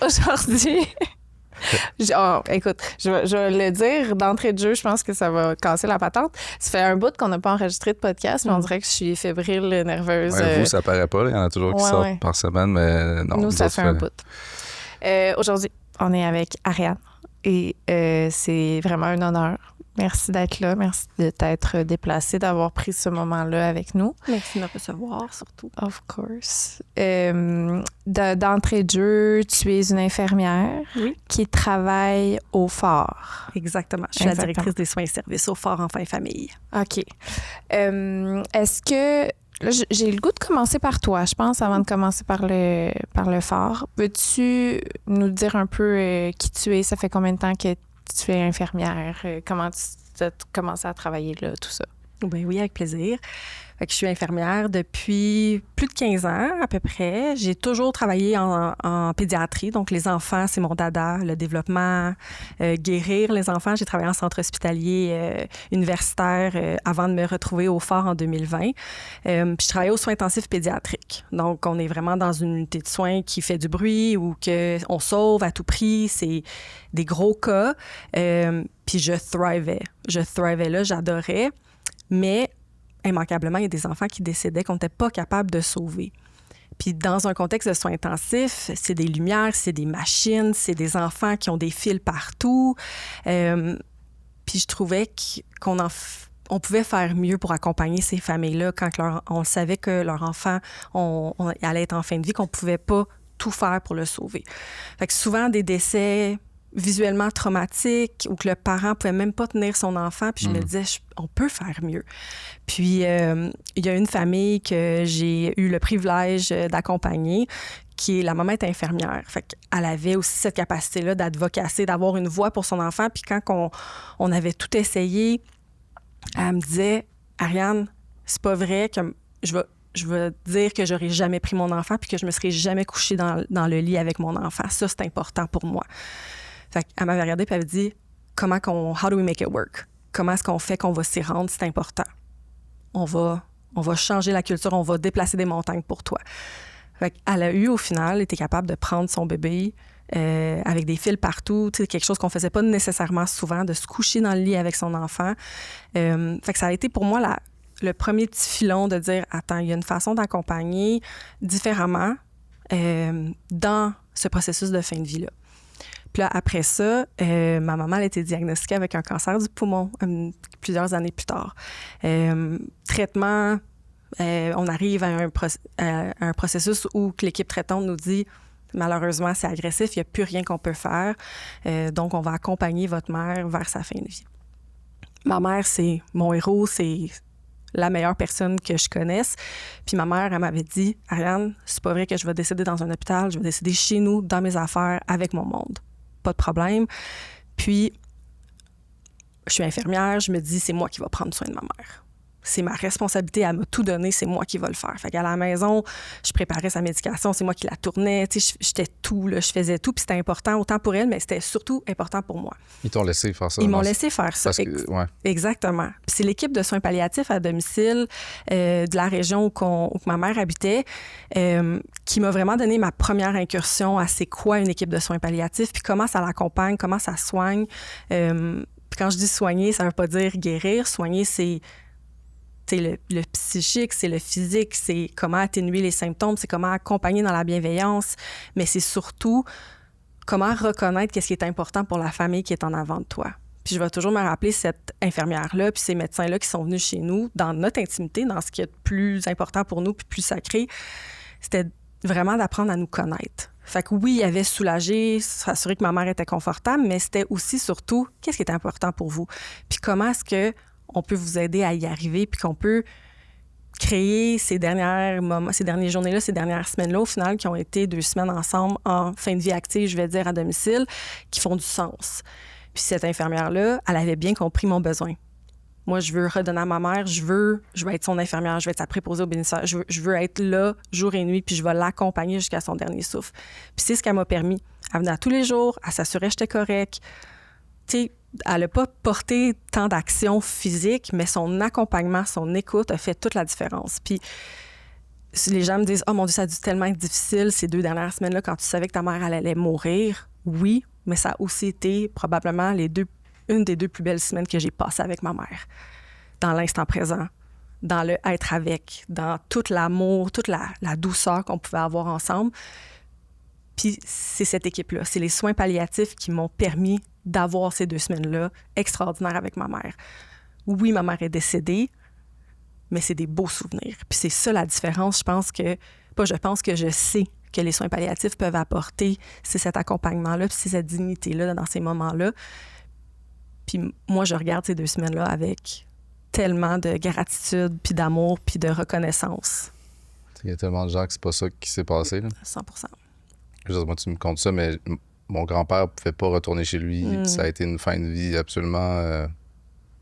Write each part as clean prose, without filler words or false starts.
Aujourd'hui, écoute, je vais le dire d'entrée de jeu, je pense que ça va casser la patente. Ça fait un bout qu'on n'a pas enregistré de podcast, mais on dirait que je suis fébrile, nerveuse. Ouais, vous, ça paraît pas. Il y en a toujours qui sortent par semaine, mais non. Nous, ça fait un bout. Aujourd'hui, on est avec Ariane et c'est vraiment un honneur. Merci d'être là. Merci de t'être déplacée, d'avoir pris ce moment-là avec nous. Merci de me recevoir, surtout. Of course. D'entrée de jeu, tu es une infirmière qui travaille au Phare. Exactement. Je suis la directrice des soins et services au Phare Enfants et Familles. OK. Est-ce que... Là, j'ai le goût de commencer par toi, je pense, avant de commencer par le Phare. Peux-tu nous dire un peu qui tu es? Ça fait combien de temps que tu es infirmière? Comment tu as commencé à travailler là, tout ça? Ben oui, avec plaisir. Fait que je suis infirmière depuis plus de 15 ans à peu près. J'ai toujours travaillé en pédiatrie, donc les enfants, c'est mon dada, le développement, guérir les enfants. J'ai travaillé en centre hospitalier universitaire avant de me retrouver au Phare en 2020. Puis je travaillais aux soins intensifs pédiatriques. Donc, on est vraiment dans une unité de soins qui fait du bruit ou qu'on sauve à tout prix. C'est des gros cas. Puis je thrivais. Je thrivais là, j'adorais. Mais immanquablement, il y a des enfants qui décédaient qu'on n'était pas capable de sauver. Puis dans un contexte de soins intensifs, c'est des lumières, c'est des machines, c'est des enfants qui ont des fils partout. Puis je trouvais qu'on pouvait faire mieux pour accompagner ces familles-là quand on savait que leur enfant allait être en fin de vie, qu'on ne pouvait pas tout faire pour le sauver. Fait que souvent, des décès visuellement traumatiques ou que le parent ne pouvait même pas tenir son enfant. Puis je me disais, on peut faire mieux. Puis il y a une famille que j'ai eu le privilège d'accompagner, qui est la maman est infirmière. Fait qu'elle avait aussi cette capacité-là d'advocacer, d'avoir une voix pour son enfant. Puis quand on avait tout essayé, elle me disait, Ariane, c'est pas vrai que je vais dire que j'aurais jamais pris mon enfant puis que je me serais jamais couchée dans le lit avec mon enfant. Ça, c'est important pour moi. Fait qu'elle m'avait regardée et elle avait dit, how do we make it work? Comment est-ce qu'on fait qu'on va s'y rendre? C'est important. On va changer la culture, on va déplacer des montagnes pour toi. Fait qu'elle a eu, au final, été capable de prendre son bébé avec des fils partout, quelque chose qu'on faisait pas nécessairement souvent, de se coucher dans le lit avec son enfant. Fait que ça a été pour moi le premier petit filon de dire, attends, il y a une façon d'accompagner différemment dans ce processus de fin de vie-là. Puis là, après ça, ma maman a été diagnostiquée avec un cancer du poumon plusieurs années plus tard. Traitement, on arrive à un processus où l'équipe traitante nous dit malheureusement, c'est agressif, il n'y a plus rien qu'on peut faire. Donc, on va accompagner votre mère vers sa fin de vie. Ma mère, c'est mon héros, c'est la meilleure personne que je connaisse. Puis ma mère, elle m'avait dit, Ariane, c'est pas vrai que je vais décéder dans un hôpital, je vais décéder chez nous, dans mes affaires, avec mon monde. Pas de problème. Puis, je suis infirmière, je me dis, c'est moi qui vais prendre soin de ma mère. C'est ma responsabilité, elle m'a tout donné, c'est moi qui vais le faire. Fait qu'à la maison, je préparais sa médication, c'est moi qui la tournais, tu sais, j'étais tout, là, je faisais tout, puis c'était important autant pour elle, mais c'était surtout important pour moi. Ils t'ont laissé faire ça? Ils m'ont laissé faire ça. Ouais. Exactement. Puis c'est l'équipe de soins palliatifs à domicile de la région où ma mère habitait qui m'a vraiment donné ma première incursion à c'est quoi une équipe de soins palliatifs, puis comment ça l'accompagne, comment ça soigne. Puis quand je dis soigner, ça veut pas dire guérir. Soigner, c'est le psychique, c'est le physique, c'est comment atténuer les symptômes, c'est comment accompagner dans la bienveillance, mais c'est surtout comment reconnaître qu'est-ce qui est important pour la famille qui est en avant de toi. Puis je vais toujours me rappeler cette infirmière-là puis ces médecins-là qui sont venus chez nous dans notre intimité, dans ce qui est le plus important pour nous puis plus sacré. C'était vraiment d'apprendre à nous connaître. Fait que oui, il y avait soulagé, s'assurer que ma mère était confortable, mais c'était aussi surtout qu'est-ce qui est important pour vous. Puis comment est-ce que on peut vous aider à y arriver, puis qu'on peut créer ces derniers journées-là, ces dernières semaines-là, au final, qui ont été 2 semaines ensemble en fin de vie active, je vais dire, à domicile, qui font du sens. Puis cette infirmière-là, elle avait bien compris mon besoin. Moi, je veux redonner à ma mère, je veux être son infirmière, je veux être sa préposée aux bénéficiaires, je veux être là jour et nuit, puis je vais l'accompagner jusqu'à son dernier souffle. Puis c'est ce qu'elle m'a permis. Elle venait à tous les jours, elle s'assurait que j'étais correcte. Tu sais, elle n'a pas porté tant d'actions physiques, mais son accompagnement, son écoute a fait toute la différence. Puis les gens me disent « Oh mon Dieu, ça a dû tellement être difficile ces 2 dernières semaines-là quand tu savais que ta mère elle allait mourir. » Oui, mais ça a aussi été probablement une des 2 plus belles semaines que j'ai passées avec ma mère. Dans l'instant présent, dans le être avec, dans tout l'amour, toute la douceur qu'on pouvait avoir ensemble. Puis c'est cette équipe-là, c'est les soins palliatifs qui m'ont permis d'avoir ces 2 semaines-là extraordinaires avec ma mère. Oui, ma mère est décédée, mais c'est des beaux souvenirs. Puis c'est ça la différence, je sais que les soins palliatifs peuvent apporter, c'est cet accompagnement-là, puis c'est cette dignité-là dans ces moments-là. Puis moi, je regarde ces 2 semaines-là avec tellement de gratitude, puis d'amour, puis de reconnaissance. Il y a tellement de gens que c'est pas ça qui s'est passé. Là. 100%. Moi, tu me comptes ça, mais mon grand-père ne pouvait pas retourner chez lui. Ça a été une fin de vie absolument...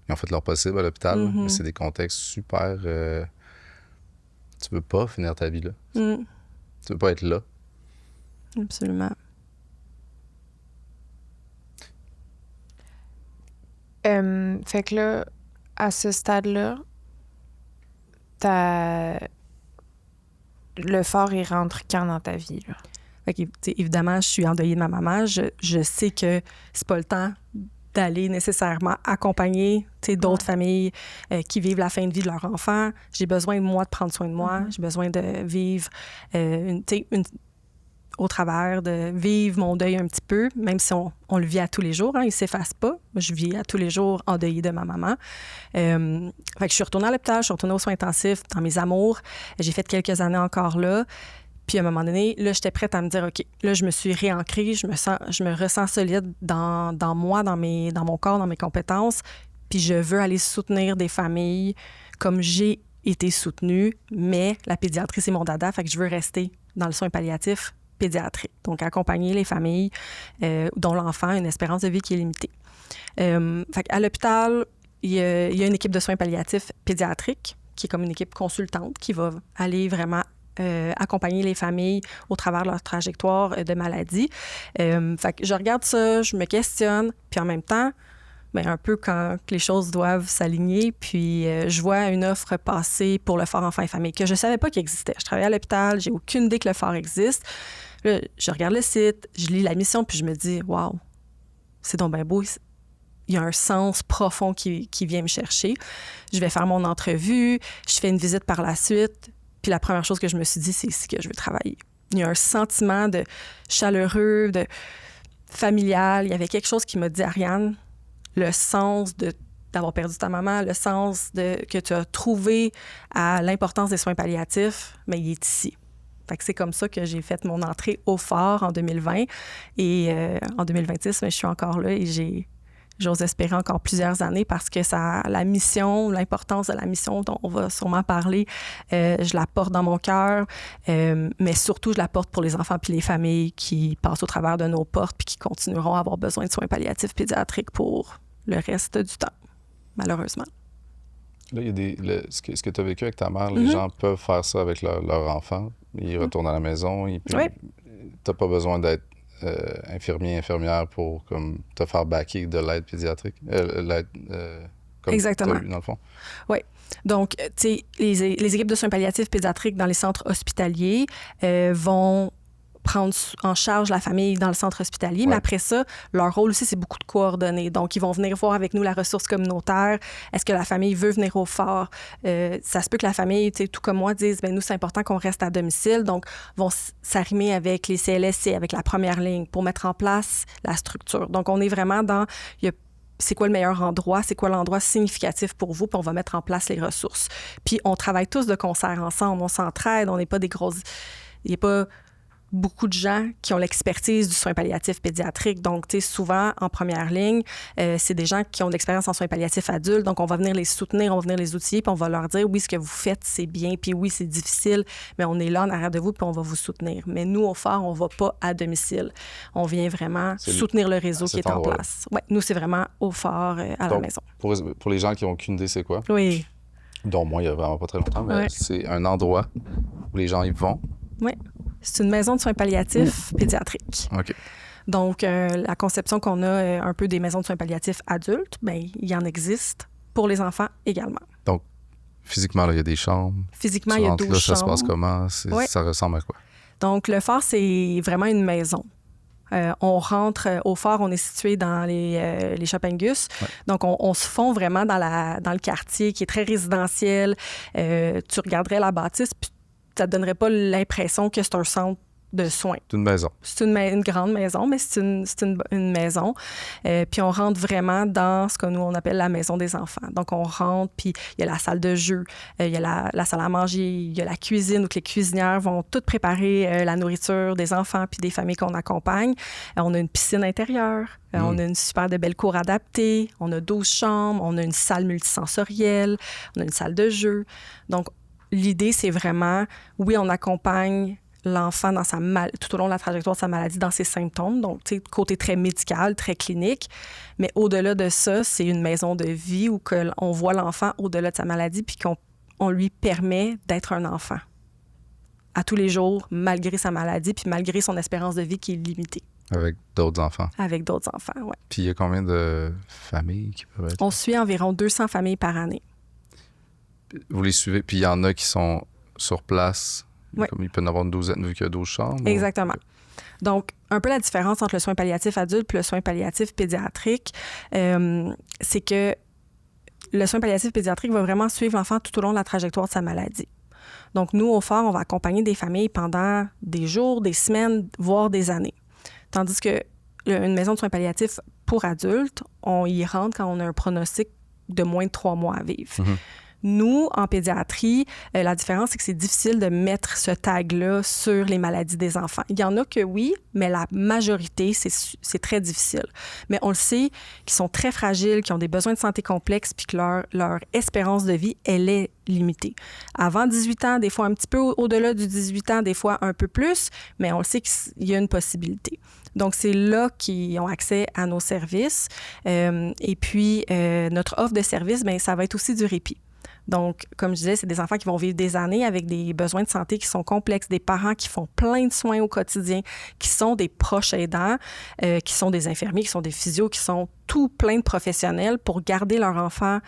Ils ont fait leur possible à l'hôpital, mais c'est des contextes super... Tu veux pas finir ta vie là. Tu veux pas être là. Absolument. Fait que là, à ce stade-là, le fort, il rentre quand dans ta vie, là? Fait que, évidemment, je suis endeuillée de ma maman. Je sais que c'est pas le temps d'aller nécessairement accompagner d'autres familles qui vivent la fin de vie de leur enfant. J'ai besoin, moi, de prendre soin de moi. J'ai besoin de vivre au travers, de vivre mon deuil un petit peu, même si on le vit à tous les jours. Hein, il ne s'efface pas. Je vis à tous les jours endeuillée de ma maman. Fait que je suis retournée à l'hôpital, je suis retournée aux soins intensifs, dans mes amours. J'ai fait quelques années encore là. Puis à un moment donné, là, j'étais prête à me dire, OK, là, je me suis réancrée, je me ressens solide dans moi, dans mon corps, dans mes compétences. Puis je veux aller soutenir des familles comme j'ai été soutenue, mais la pédiatrie, c'est mon dada, fait que je veux rester dans le soin palliatif pédiatrique. Donc, accompagner les familles dont l'enfant a une espérance de vie qui est limitée. Fait qu'à l'hôpital, il y a une équipe de soins palliatifs pédiatriques qui est comme une équipe consultante qui va aller vraiment accompagner les familles au travers de leur trajectoire de maladie. Fait que je regarde ça, je me questionne, puis en même temps, bien, un peu quand les choses doivent s'aligner, puis je vois une offre passer pour le Fort Enfants et Familles que je savais pas qu'il existait. Je travaillais à l'hôpital, j'ai aucune idée que le Fort existe. Là, je regarde le site, je lis la mission, puis je me dis « Wow, c'est donc bien beau, il y a un sens profond qui vient me chercher. » Je vais faire mon entrevue, je fais une visite par la suite, puis la première chose que je me suis dit, c'est ici que je veux travailler. Il y a un sentiment de chaleureux, de familial. Il y avait quelque chose qui m'a dit, Ariane, le sens d'avoir perdu ta maman, le sens que tu as trouvé à l'importance des soins palliatifs, mais il est ici. Fait que c'est comme ça que j'ai fait mon entrée au Fort en 2020. Et en 2026, je suis encore là et j'ose espérer encore plusieurs années parce que la mission, l'importance de la mission dont on va sûrement parler, je la porte dans mon cœur, mais surtout, je la porte pour les enfants puis les familles qui passent au travers de nos portes puis qui continueront à avoir besoin de soins palliatifs pédiatriques pour le reste du temps, malheureusement. Là, il y a ce que tu as vécu avec ta mère, les gens peuvent faire ça avec leur enfant. Ils retournent à la maison. Tu n'as pas besoin d'être infirmier, infirmière pour comme, te faire backer de l'aide pédiatrique. L'aide comme exactement. Tu as eu, dans le fond. Oui. Donc, tu sais, les équipes de soins palliatifs pédiatriques dans les centres hospitaliers vont prendre en charge la famille dans le centre hospitalier. Mais après ça, leur rôle aussi, c'est beaucoup de coordonner. Donc, ils vont venir voir avec nous la ressource communautaire. Est-ce que la famille veut venir au Fort? Ça se peut que la famille, tout comme moi, dise, bien, nous, c'est important qu'on reste à domicile. Donc, vont s'arrimer avec les CLSC, avec la première ligne pour mettre en place la structure. Donc, on est vraiment dans... c'est quoi le meilleur endroit, c'est quoi l'endroit significatif pour vous, puis on va mettre en place les ressources. Puis, on travaille tous de concert ensemble, on s'entraide, on n'est pas des grosses... Il n'y a pas beaucoup de gens qui ont l'expertise du soin palliatif pédiatrique. Donc, tu sais, souvent, en première ligne, c'est des gens qui ont de l'expérience en soins palliatifs adultes. Donc, on va venir les soutenir, on va venir les outiller, puis on va leur dire, oui, ce que vous faites, c'est bien, puis oui, c'est difficile, mais on est là en arrière de vous, puis on va vous soutenir. Mais nous, au Fort, on ne va pas à domicile. On vient vraiment soutenir le réseau qui est en place. Oui, nous, c'est vraiment au Fort, à la maison. Pour les gens qui n'ont aucune idée, c'est quoi? Oui. Dont moi, il n'y a vraiment pas très longtemps, mais c'est un endroit où les gens y vont. Oui. C'est une maison de soins palliatifs pédiatriques. OK. Donc, la conception qu'on a un peu des maisons de soins palliatifs adultes, bien, il y en existe pour les enfants également. Donc, physiquement, il y a des chambres. Physiquement, Tu il y a rentres 12 là, chambres. ça se passe comment? Ça ressemble à quoi? Donc, le phare, c'est vraiment une maison. On rentre au phare, on est situé dans les Chapingus. Ouais. Donc, on se fond vraiment dans le quartier qui est très résidentiel. Tu regarderais la bâtisse, puis ça ne te donnerait pas l'impression que c'est un centre de soins. C'est une maison. C'est une grande maison, mais c'est une maison. Puis on rentre vraiment dans ce que nous, on appelle la maison des enfants. Donc, on rentre, puis il y a la salle de jeu, il y a la salle à manger, il y a la cuisine où les cuisinières vont toutes préparer la nourriture des enfants puis des familles qu'on accompagne. On a une piscine intérieure. On a une super de belle cour adaptée. On a 12 chambres. On a une salle multisensorielle. On a une salle de jeu. Donc, l'idée, c'est vraiment, oui, on accompagne l'enfant dans tout au long de la trajectoire de sa maladie, dans ses symptômes. Donc, tu sais, côté très médical, très clinique. Mais au-delà de ça, c'est une maison de vie où on voit l'enfant au-delà de sa maladie puis qu'on lui permet d'être un enfant à tous les jours, malgré sa maladie puis malgré son espérance de vie qui est limitée. Avec d'autres enfants. Avec d'autres enfants, oui. Puis il y a combien de familles qui peuvent être? On suit environ 200 familles par année. Vous les suivez, puis il y en a qui sont sur place. Oui. Comme il peut y en avoir une douzaine vu qu'il y a 12 chambres. Exactement. Donc, un peu la différence entre le soin palliatif adulte et le soin palliatif pédiatrique, c'est que le soin palliatif pédiatrique va vraiment suivre l'enfant tout au long de la trajectoire de sa maladie. Donc, nous, au phare, on va accompagner des familles pendant des jours, des semaines, voire des années. Tandis que une maison de soins palliatifs pour adultes, on y rentre quand on a un pronostic de moins de 3 mois à vivre. Mm-hmm. Nous, en pédiatrie, la différence, c'est que c'est difficile de mettre ce tag-là sur les maladies des enfants. Il y en a que oui, mais la majorité, c'est très difficile. Mais on le sait, qu'ils sont très fragiles, qu'ils ont des besoins de santé complexes, puis que leur espérance de vie, elle est limitée. Avant 18 ans, des fois un petit peu au-delà du 18 ans, des fois un peu plus, mais on le sait qu'il y a une possibilité. Donc, c'est là qu'ils ont accès à nos services. Et puis, notre offre de services, bien, ça va être aussi du répit. Donc, comme je disais, c'est des enfants qui vont vivre des années avec des besoins de santé qui sont complexes, des parents qui font plein de soins au quotidien, qui sont des proches aidants, qui sont des infirmiers, qui sont des physios, qui sont tout plein de professionnels pour garder leur enfant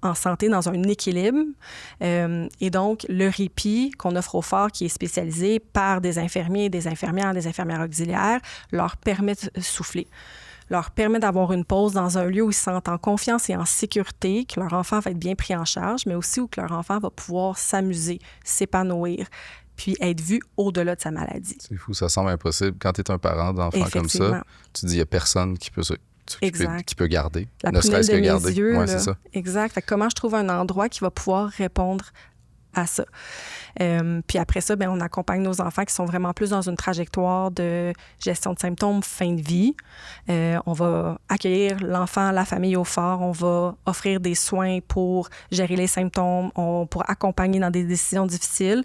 en santé dans un équilibre. Et donc, le répit qu'on offre au phare, qui est spécialisé par des infirmiers, des infirmières auxiliaires, leur permet de souffler, leur permet d'avoir une pause dans un lieu où ils se sentent en confiance et en sécurité, que leur enfant va être bien pris en charge, mais aussi où que leur enfant va pouvoir s'amuser, s'épanouir, puis être vu au-delà de sa maladie. C'est fou, ça semble impossible. Quand tu es un parent d'enfant comme ça, tu te dis, il n'y a personne qui peut qui peut garder. La ne serait-ce que de garder. Mes yeux, ouais, là. C'est ça. Exact. Fait que comment je trouve un endroit qui va pouvoir répondre à ça. Puis après ça, bien, on accompagne nos enfants qui sont vraiment plus dans une trajectoire de gestion de symptômes, fin de vie. On va accueillir l'enfant, la famille au phare. On va offrir des soins pour gérer les symptômes, pour accompagner dans des décisions difficiles.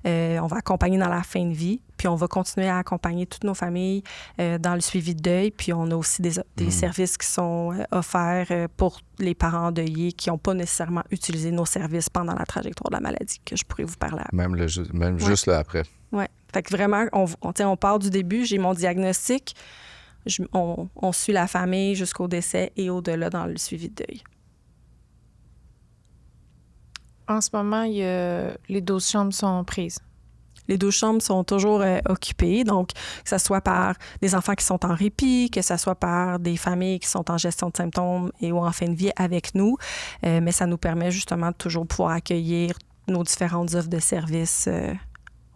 On va accompagner dans la fin de vie. Puis on va continuer à accompagner toutes nos familles dans le suivi de deuil. Puis on a aussi des services qui sont offerts pour les parents endeuillés qui n'ont pas nécessairement utilisé nos services pendant la trajectoire de la maladie, que je pourrais vous parler après. Même juste là après. Oui. Fait que vraiment, on part du début, j'ai mon diagnostic, on suit la famille jusqu'au décès et au-delà dans le suivi de deuil. En ce moment, les 12 chambres sont prises. Les 12 chambres sont toujours occupées, donc que ce soit par des enfants qui sont en répit, que ce soit par des familles qui sont en gestion de symptômes et ou en fin de vie avec nous, mais ça nous permet justement de toujours pouvoir accueillir nos différentes offres de services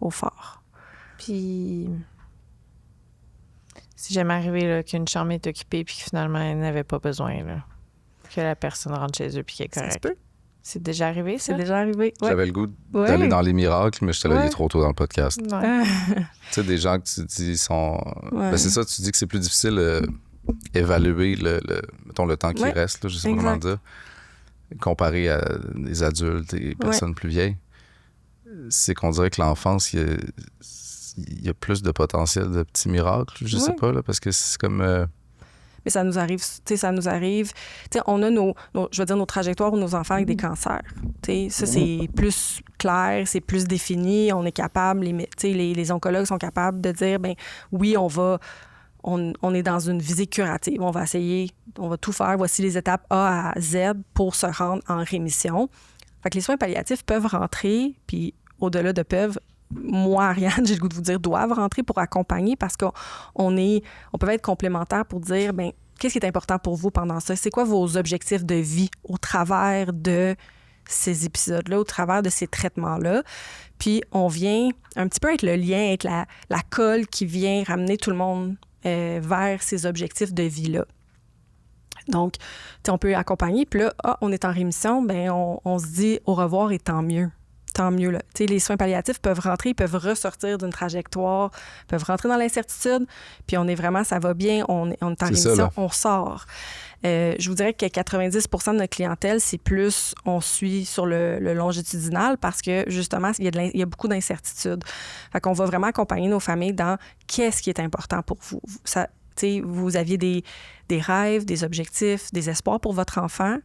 au phare. Puis, si jamais arrivé là, qu'une chambre est occupée puis que finalement, elle n'avait pas besoin, là, que la personne rentre chez eux puis qu'elle est correcte. Ça se peut. C'est déjà arrivé, ça? C'est déjà arrivé, ouais. J'avais le goût d'aller dans les miracles, mais j'étais là, il est trop tôt dans le podcast. Ouais. Tu sais, des gens que tu dis sont... Ben, c'est ça, tu dis que c'est plus difficile d'évaluer mettons, le temps qui reste, là, je sais pas comment dire, comparé à des adultes et personnes plus vieilles. C'est qu'on dirait que l'enfance, il y a plus de potentiel de petits miracles, je sais pas, là, parce que c'est comme... Mais ça nous arrive, on a nos trajectoires où nos enfants avec des cancers. Ça, c'est plus clair, c'est plus défini. On est capable, les oncologues sont capables de dire, ben oui, on est dans une visée curative. On va essayer, on va tout faire. Voici les étapes A à Z pour se rendre en rémission. Fait que les soins palliatifs peuvent rentrer, puis au-delà de peuvent, moi, Ariane, j'ai le goût de vous dire, doivent rentrer pour accompagner parce qu'on peut être complémentaires pour dire, bien, qu'est-ce qui est important pour vous pendant ça? C'est quoi vos objectifs de vie au travers de ces épisodes-là, au travers de ces traitements-là? Puis on vient un petit peu être le lien, être la colle qui vient ramener tout le monde vers ces objectifs de vie-là. Donc, on peut accompagner, puis là, on est en rémission, bien, on se dit au revoir et tant mieux. Tant mieux, là. Tu sais, les soins palliatifs peuvent rentrer, ils peuvent ressortir d'une trajectoire, peuvent rentrer dans l'incertitude, puis on est vraiment, ça va bien, on est en rémission, on sort. Je vous dirais que 90 % de notre clientèle, c'est plus, on suit sur le longitudinal parce que, justement, il y a beaucoup d'incertitudes. Fait qu'on va vraiment accompagner nos familles dans qu'est-ce qui est important pour vous. Ça, tu sais, vous aviez des rêves, des objectifs, des espoirs pour votre enfant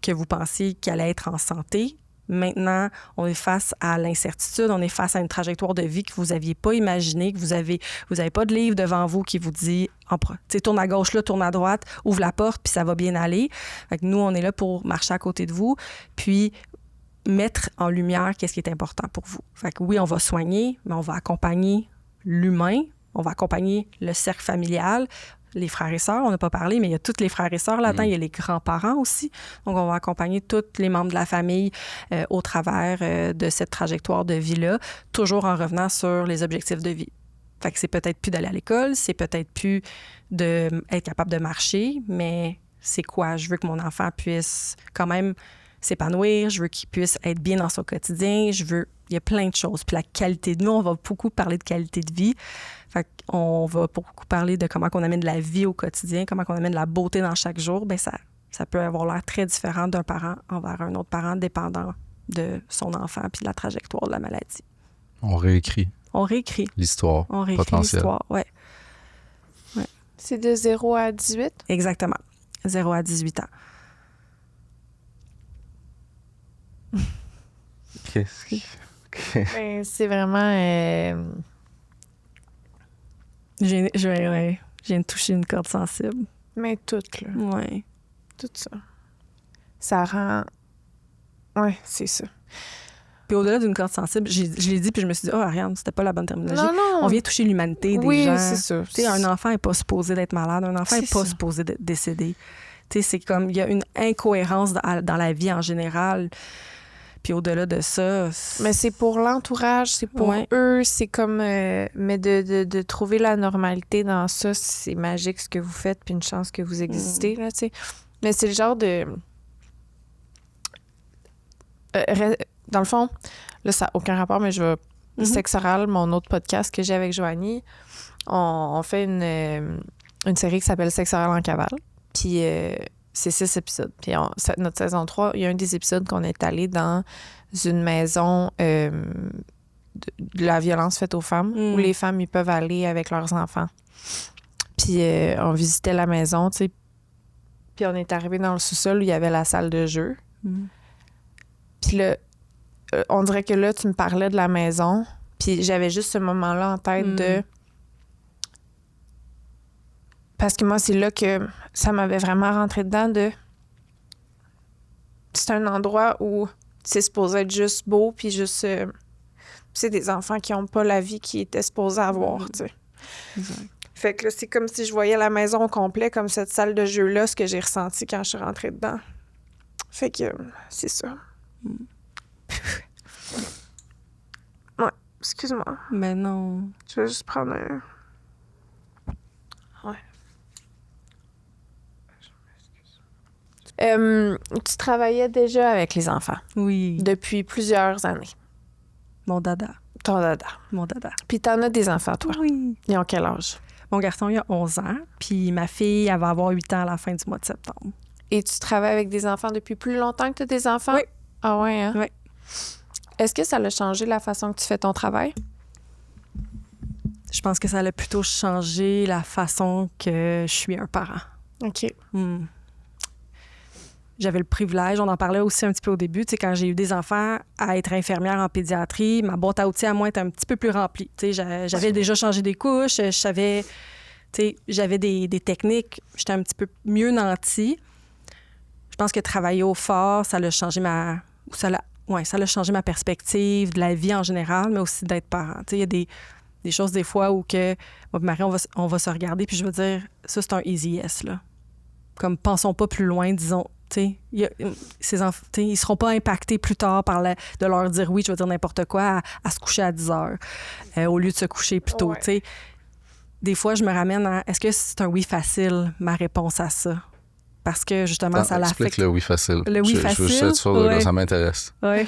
que vous pensiez qu'il allait être en santé. Maintenant, on est face à l'incertitude, on est face à une trajectoire de vie que vous n'aviez pas imaginée, que vous avez pas de livre devant vous qui vous dit tourne à gauche là, tourne à droite, ouvre la porte, puis ça va bien aller. Fait que nous, on est là pour marcher à côté de vous, puis mettre en lumière qu'est-ce qui est important pour vous. Fait que oui, on va soigner, mais on va accompagner l'humain, on va accompagner le cercle familial, les frères et sœurs, on n'a pas parlé, mais il y a tous les frères et sœurs là-dedans, il y a les grands-parents aussi. Donc, on va accompagner tous les membres de la famille au travers de cette trajectoire de vie-là, toujours en revenant sur les objectifs de vie. Fait que c'est peut-être plus d'aller à l'école, c'est peut-être plus d'être capable de marcher, mais c'est quoi? Je veux que mon enfant puisse quand même s'épanouir, je veux qu'il puisse être bien dans son quotidien, il y a plein de choses. Puis la qualité de vie, on va beaucoup parler de qualité de vie. Fait qu'on va beaucoup parler de comment on amène de la vie au quotidien, comment on amène de la beauté dans chaque jour. Bien, ça peut avoir l'air très différent d'un parent envers un autre parent, dépendant de son enfant puis de la trajectoire de la maladie. On réécrit. L'histoire. On réécrit potentielle. l'histoire, oui. Ouais. C'est de 0 à 18? Exactement. 0 à 18 ans. Qu'est-ce que... Ben, c'est vraiment... Je viens de toucher une corde sensible. Mais tout, là. Oui. Tout ça. Ça rend... Ouais, c'est ça. Puis au-delà d'une corde sensible, je l'ai dit, puis je me suis dit, Ariane, c'était pas la bonne terminologie. Non. On vient toucher l'humanité des gens. Oui, c'est ça. Tu sais, un enfant n'est pas supposé d'être malade, un enfant n'est pas supposé de décéder. Tu sais, c'est comme, il y a une incohérence dans la vie en général. Puis au-delà de ça... Mais c'est pour l'entourage, c'est pour eux, c'est comme... mais de trouver la normalité dans ça, c'est magique ce que vous faites, puis une chance que vous existez, là, tu sais. Mais c'est le genre de... dans le fond, là, ça n'a aucun rapport, mais je vais... Sexe oral, mon autre podcast que j'ai avec Joanie, on fait une série qui s'appelle Sexe oral en cavale. Puis... c'est 6 épisodes. Puis notre saison 3, il y a un des épisodes qu'on est allé dans une maison de la violence faite aux femmes, où les femmes, ils peuvent aller avec leurs enfants. Puis on visitait la maison, tu sais. Puis on est arrivé dans le sous-sol où il y avait la salle de jeu. Puis là, on dirait que là, tu me parlais de la maison. Puis j'avais juste ce moment-là en tête de... Parce que moi, c'est là que ça m'avait vraiment rentré dedans de... C'est un endroit où c'est supposé être juste beau, puis juste... c'est des enfants qui n'ont pas la vie qu'ils étaient supposés avoir, tu sais. Exact. Fait que là, c'est comme si je voyais la maison au complet, comme cette salle de jeu-là, ce que j'ai ressenti quand je suis rentrée dedans. Fait que c'est ça. Ouais, excuse-moi. Mais non. Je vais juste prendre un... Ouais. Tu travaillais déjà avec les enfants. Oui. Depuis plusieurs années. Mon dada. Ton dada. Mon dada. Puis t'en as des enfants, toi. Oui. Ils ont quel âge? Mon garçon, il a 11 ans, puis ma fille, elle va avoir 8 ans à la fin du mois de septembre. Et tu travailles avec des enfants depuis plus longtemps que tu as des enfants? Oui. Ah ouais, hein? Oui. Est-ce que ça a changé la façon que tu fais ton travail? Je pense que ça a plutôt changé la façon que je suis un parent. OK. J'avais le privilège, on en parlait aussi un petit peu au début, tu sais, quand j'ai eu des enfants, à être infirmière en pédiatrie, ma boîte à outils à moi était un petit peu plus remplie. Tu sais, j'avais déjà changé des couches, je savais, tu sais, j'avais des techniques, j'étais un petit peu mieux nantie. Je pense que travailler au fort, ça a changé ma ça l'a changé ma perspective de la vie en général, mais aussi d'être parent. Tu sais, il y a des choses des fois où que moi et Marie, on va se regarder, puis je veux dire, ça, c'est un easy yes, là. Comme, pensons pas plus loin, disons. Ces enfants, ils seront pas impactés plus tard de leur dire oui, je veux dire n'importe quoi, à se coucher à 10 heures au lieu de se coucher plus tôt. Ouais. Des fois, je me ramène à est-ce que c'est un oui facile, ma réponse à ça? Parce que justement, ça l'affecte. Explique le oui facile. Le oui facile. Je veux être sûre de quoi ça m'intéresse. Ouais.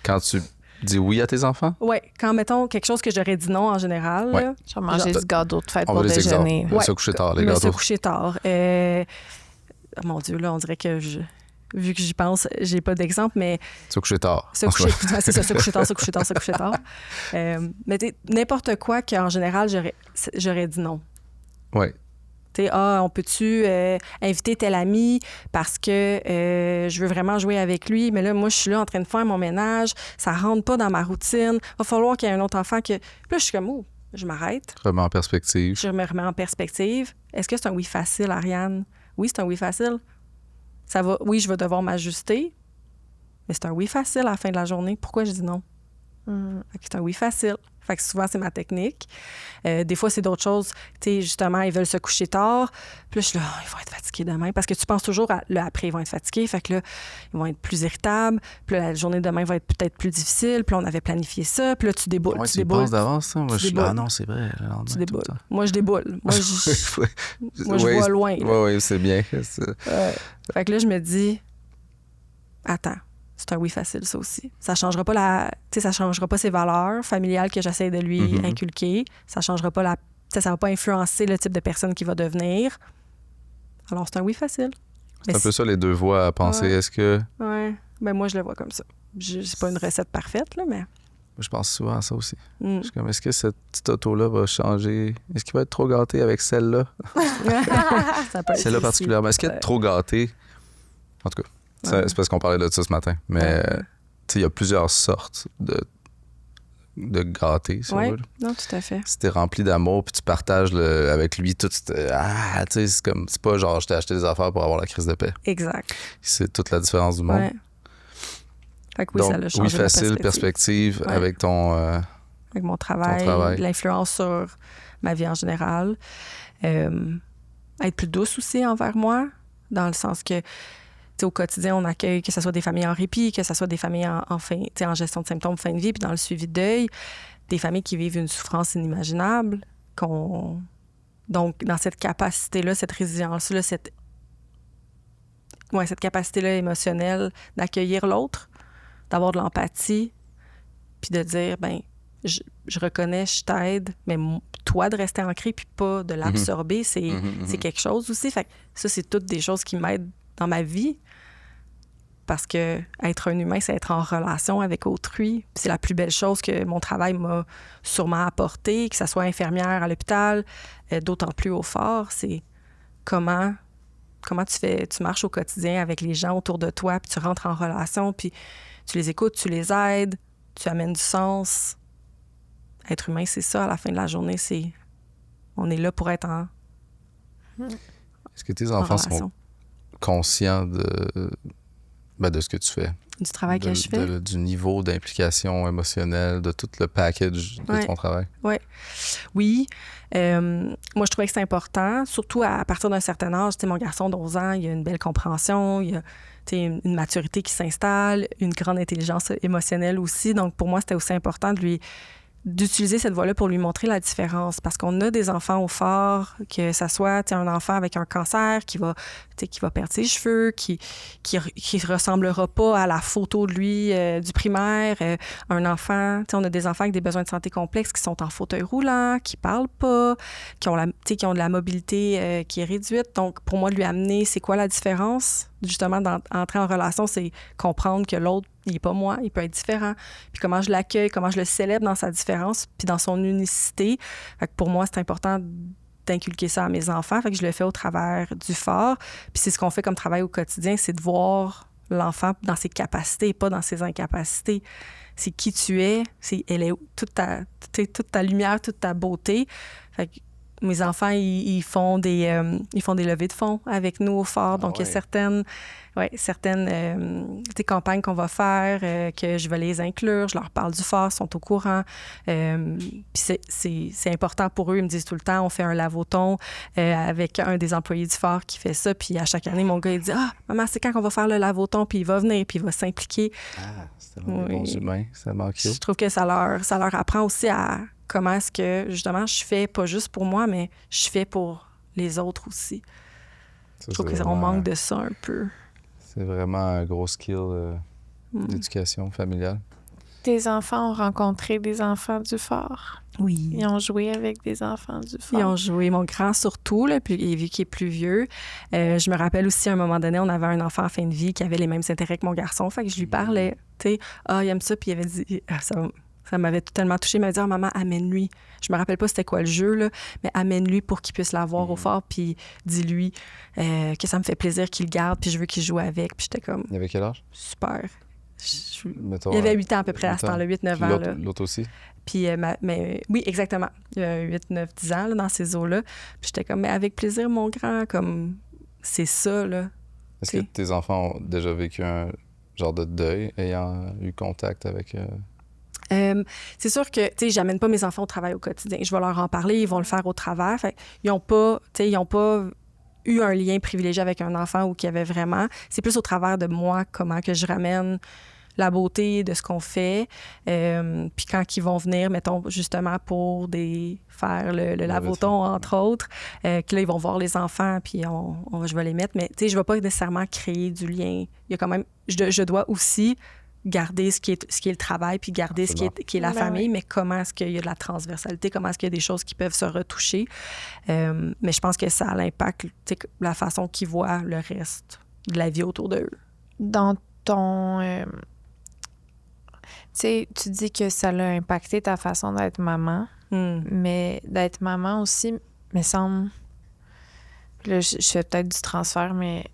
Quand tu dis oui à tes enfants? Oui. Quand, mettons, quelque chose que j'aurais dit non en général. Ouais. Là, je vais manger du gâteau de fête pour déjeuner. Se coucher tard, les gâteaux. Se coucher tard. Mon Dieu, là, on dirait que vu que j'y pense, j'ai pas d'exemple, mais... Se coucher tard. C'est ça, se coucher tard. Mais n'importe quoi qu'en général, j'aurais dit non. Oui. On peut-tu inviter tel ami parce que je veux vraiment jouer avec lui, mais là, moi, je suis là en train de faire mon ménage, ça rentre pas dans ma routine, va falloir qu'il y ait un autre enfant que... Puis là, je suis comme, oh, je m'arrête. Remets en perspective. Je me remets en perspective. Est-ce que c'est un oui facile, Ariane? Oui, c'est un oui facile. Ça va, oui, je vais devoir m'ajuster, mais c'est un oui facile à la fin de la journée. Pourquoi je dis non? Fait que c'est un oui facile. Fait que souvent, c'est ma technique. Des fois, c'est d'autres choses. Tu sais, justement, ils veulent se coucher tard. Puis là, je suis là, ils vont être fatigués demain. Parce que tu penses toujours à là, après, ils vont être fatigués. Fait que là, ils vont être plus irritables. Puis là, la journée de demain va être peut-être plus difficile. Puis là, on avait planifié ça. Puis là, tu déboules. Ouais, tu penses d'avance, ça? Moi, je suis là, non, c'est vrai. Tu déboules. Moi, je déboule. Moi, je vois loin. Oui, c'est bien. Fait que là, je me dis, attends. C'est un oui facile, ça aussi. Ça changera pas ça changera pas ses valeurs familiales que j'essaie de lui inculquer. Ça changera pas ça va pas influencer le type de personne qu'il va devenir. Alors, c'est un oui facile. C'est un peu ça, les deux voies à penser. Est-ce que... Oui. Ben moi, je le vois comme ça. C'est pas une recette parfaite, là, mais... Je pense souvent à ça aussi. Je suis comme, est-ce que cette petite auto-là va changer? Est-ce qu'il va être trop gâté avec celle-là? Celle-là particulièrement. Est-ce qu'il est trop gâté? En tout cas. C'est parce qu'on parlait de ça ce matin. Mais il y a plusieurs sortes de gâtés, si on veut. Non, tout à fait. Si t'es rempli d'amour puis tu partages avec lui tout, c'est comme, c'est pas genre je t'ai acheté des affaires pour avoir la crise de paix. Exact. C'est toute la différence du monde. Ouais. Fait que oui, donc, ça l'a changé oui, facile, perspective avec ton... avec mon travail. L'influence sur ma vie en général. Être plus douce aussi envers moi, dans le sens que au quotidien, on accueille que ce soit des familles en répit, que ce soit des familles en gestion de symptômes fin de vie, puis dans le suivi de deuil, des familles qui vivent une souffrance inimaginable. Donc, dans cette capacité-là, cette résilience-là, cette capacité-là émotionnelle d'accueillir l'autre, d'avoir de l'empathie, puis de dire, ben je reconnais, je t'aide, mais toi, de rester ancré puis pas de l'absorber, c'est quelque chose aussi. Fait que ça, c'est toutes des choses qui m'aident dans ma vie, parce que être un humain, c'est être en relation avec autrui. Puis c'est la plus belle chose que mon travail m'a sûrement apporté, que ça soit infirmière à l'hôpital, d'autant plus au fort, c'est comment tu marches au quotidien avec les gens autour de toi, puis tu rentres en relation, puis tu les écoutes, tu les aides, tu amènes du sens. Être humain, c'est ça, à la fin de la journée, on est là pour être en Est-ce que tes enfants sont conscients de ce que tu fais? Du travail que je fais? Du niveau d'implication émotionnelle, de tout le package de ton travail? Oui. Moi, je trouvais que c'est important, surtout à partir d'un certain âge. Mon garçon d'11 ans, il a une belle compréhension, il a une maturité qui s'installe, une grande intelligence émotionnelle aussi. Donc, pour moi, c'était aussi important d'utiliser cette voie-là pour lui montrer la différence. Parce qu'on a des enfants au fort, que ça soit un enfant avec un cancer qui va perdre ses cheveux, qui ressemblera pas à la photo de lui du primaire. Un enfant, on a des enfants avec des besoins de santé complexes qui sont en fauteuil roulant, qui parlent pas, qui ont de la mobilité qui est réduite. Donc, pour moi, de lui amener c'est quoi la différence, justement, d'entrer en relation, c'est comprendre que l'autre, il n'est pas moi, il peut être différent. Puis comment je l'accueille, comment je le célèbre dans sa différence, puis dans son unicité. Fait que pour moi, c'est important d'inculquer ça à mes enfants. Fait que je le fais au travers du fort. Puis c'est ce qu'on fait comme travail au quotidien, c'est de voir l'enfant dans ses capacités, pas dans ses incapacités. C'est qui tu es, elle est toute ta lumière, toute ta beauté. Fait que mes enfants, ils font des levées de fonds avec nous au fort. Donc, il y a certaines des campagnes qu'on va faire, que je vais les inclure. Je leur parle du fort, ils sont au courant. Puis c'est important pour eux. Ils me disent tout le temps, on fait un lave-au-thon avec un des employés du fort qui fait ça. Puis à chaque année, mon gars, il dit « Ah, maman, c'est quand qu'on va faire le lave-au-thon? » Puis il va venir, puis il va s'impliquer. Ah, c'est tellement des bons humains. C'est tellement cute. Je trouve que ça leur apprend aussi à comment est-ce que, justement, je fais pas juste pour moi, mais je fais pour les autres aussi. Ça, je trouve qu'on manque de ça un peu. C'est vraiment un gros skill d'éducation familiale. Tes enfants ont rencontré des enfants du fort? Oui. Ils ont joué avec des enfants du fort? Ils ont joué, mon grand surtout, là, puis vu qu'il est plus vieux. Je me rappelle aussi, à un moment donné, on avait un enfant en fin de vie qui avait les mêmes intérêts que mon garçon. Fait que je lui parlais, tu sais, « Ah, il aime ça », puis il avait dit « Ça m'avait tellement touchée. Il m'avait dit « Oh, maman, amène-lui. » Je me rappelle pas c'était quoi le jeu, là, mais amène-lui pour qu'il puisse l'avoir au fort, puis dis-lui que ça me fait plaisir qu'il le garde, puis je veux qu'il joue avec. Puis j'étais comme... Il avait quel âge? Super. Mettons, il avait 8 ans à peu près à ce temps-là, 8-9 ans. Là. L'autre aussi? Puis, oui, exactement. Il a 8, 9, 10 ans là, dans ces eaux-là. Puis j'étais comme, mais avec plaisir, mon grand, comme, c'est ça, là. Est-ce que tes enfants ont déjà vécu un genre de deuil ayant eu contact avec... C'est sûr que, tu sais, j'amène pas mes enfants au travail au quotidien. Je vais leur en parler, ils vont le faire au travers. Fait ils ont pas eu un lien privilégié avec un enfant ou qu'il y avait vraiment. C'est plus au travers de moi, comment que je ramène la beauté de ce qu'on fait. Puis quand ils vont venir, mettons, justement pour faire le lave-au-thon, entre autres, que là, ils vont voir les enfants, puis je vais les mettre. Mais, tu sais, je ne vais pas nécessairement créer du lien. Il y a quand même... Je dois aussi garder ce qui est le travail, puis garder ce qui est la famille, mais comment est-ce qu'il y a de la transversalité, comment est-ce qu'il y a des choses qui peuvent se retoucher. Mais je pense que ça a l'impact, la façon qu'ils voient le reste de la vie autour d'eux. Dans ton... tu sais, tu dis que ça a impacté ta façon d'être maman, mais d'être maman aussi, me semble... Là, je fais peut-être du transfert, mais...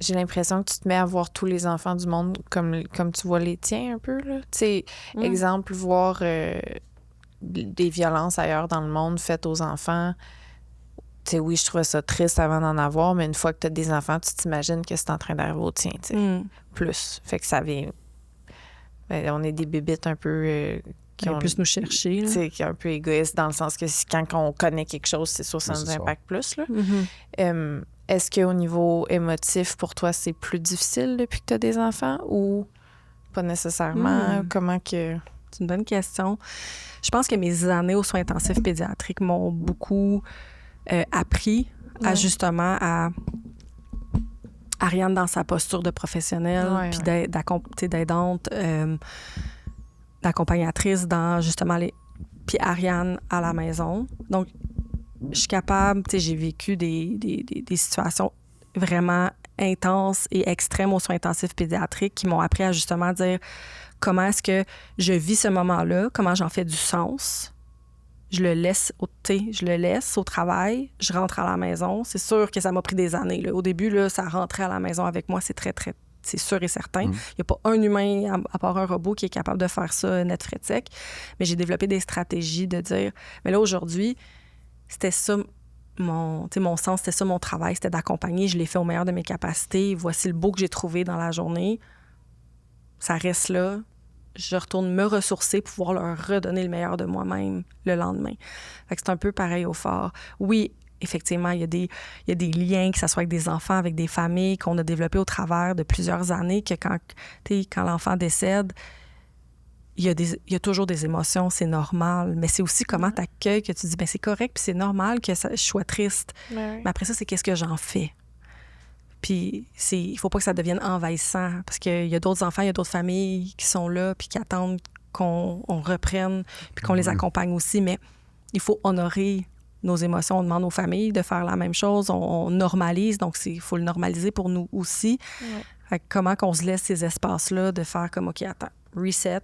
J'ai l'impression que tu te mets à voir tous les enfants du monde comme tu vois les tiens un peu, là. Tu sais, exemple, voir des violences ailleurs dans le monde faites aux enfants. Tu sais, oui, je trouvais ça triste avant d'en avoir, mais une fois que tu as des enfants, tu t'imagines que c'est en train d'arriver au tien, tu sais. Plus. Fait que ça vient... on est des bébites un peu... qui ont plus nous chercher. Tu sais, qui est un peu égoïste dans le sens que quand on connaît quelque chose, c'est sûr que ça nous impacte plus, là. Est-ce qu'au niveau émotif, pour toi, c'est plus difficile depuis que tu as des enfants ou pas nécessairement? Comment que... C'est une bonne question. Je pense que mes années aux soins intensifs pédiatriques m'ont beaucoup appris à justement à Ariane dans sa posture de professionnelle, puis d'aidante, d'accompagnatrice dans justement puis Ariane à la maison. Donc, je suis capable, tu sais, j'ai vécu des situations vraiment intenses et extrêmes aux soins intensifs pédiatriques qui m'ont appris à justement dire comment est-ce que je vis ce moment-là, comment j'en fais du sens. Je le laisse au travail, je rentre à la maison. C'est sûr que ça m'a pris des années, là. Au début, là, ça rentrait à la maison avec moi, c'est c'est sûr et certain. Il n'y a pas un humain, à part un robot, qui est capable de faire ça net frais sec. Mais j'ai développé des stratégies de dire, mais là, aujourd'hui, c'était ça mon sens, c'était ça mon travail, c'était d'accompagner. Je l'ai fait au meilleur de mes capacités. Voici le beau que j'ai trouvé dans la journée. Ça reste là. Je retourne me ressourcer pour pouvoir leur redonner le meilleur de moi-même le lendemain. Fait que c'est un peu pareil au fort. Oui, effectivement, il y a des liens, que ce soit avec des enfants, avec des familles qu'on a développés au travers de plusieurs années, que quand l'enfant décède, il y a toujours des émotions, c'est normal. Mais c'est aussi comment tu accueilles, que tu dis, bien, c'est correct, puis c'est normal que je sois triste. Mais après ça, c'est qu'est-ce que j'en fais. Puis il faut pas que ça devienne envahissant, parce qu'il y a d'autres enfants, il y a d'autres familles qui sont là, puis qui attendent qu'on reprenne, puis qu'on les accompagne aussi. Mais il faut honorer nos émotions. On demande aux familles de faire la même chose. On normalise, donc il faut le normaliser pour nous aussi. Fait que comment qu'on se laisse ces espaces-là de faire comme, OK, attends, reset,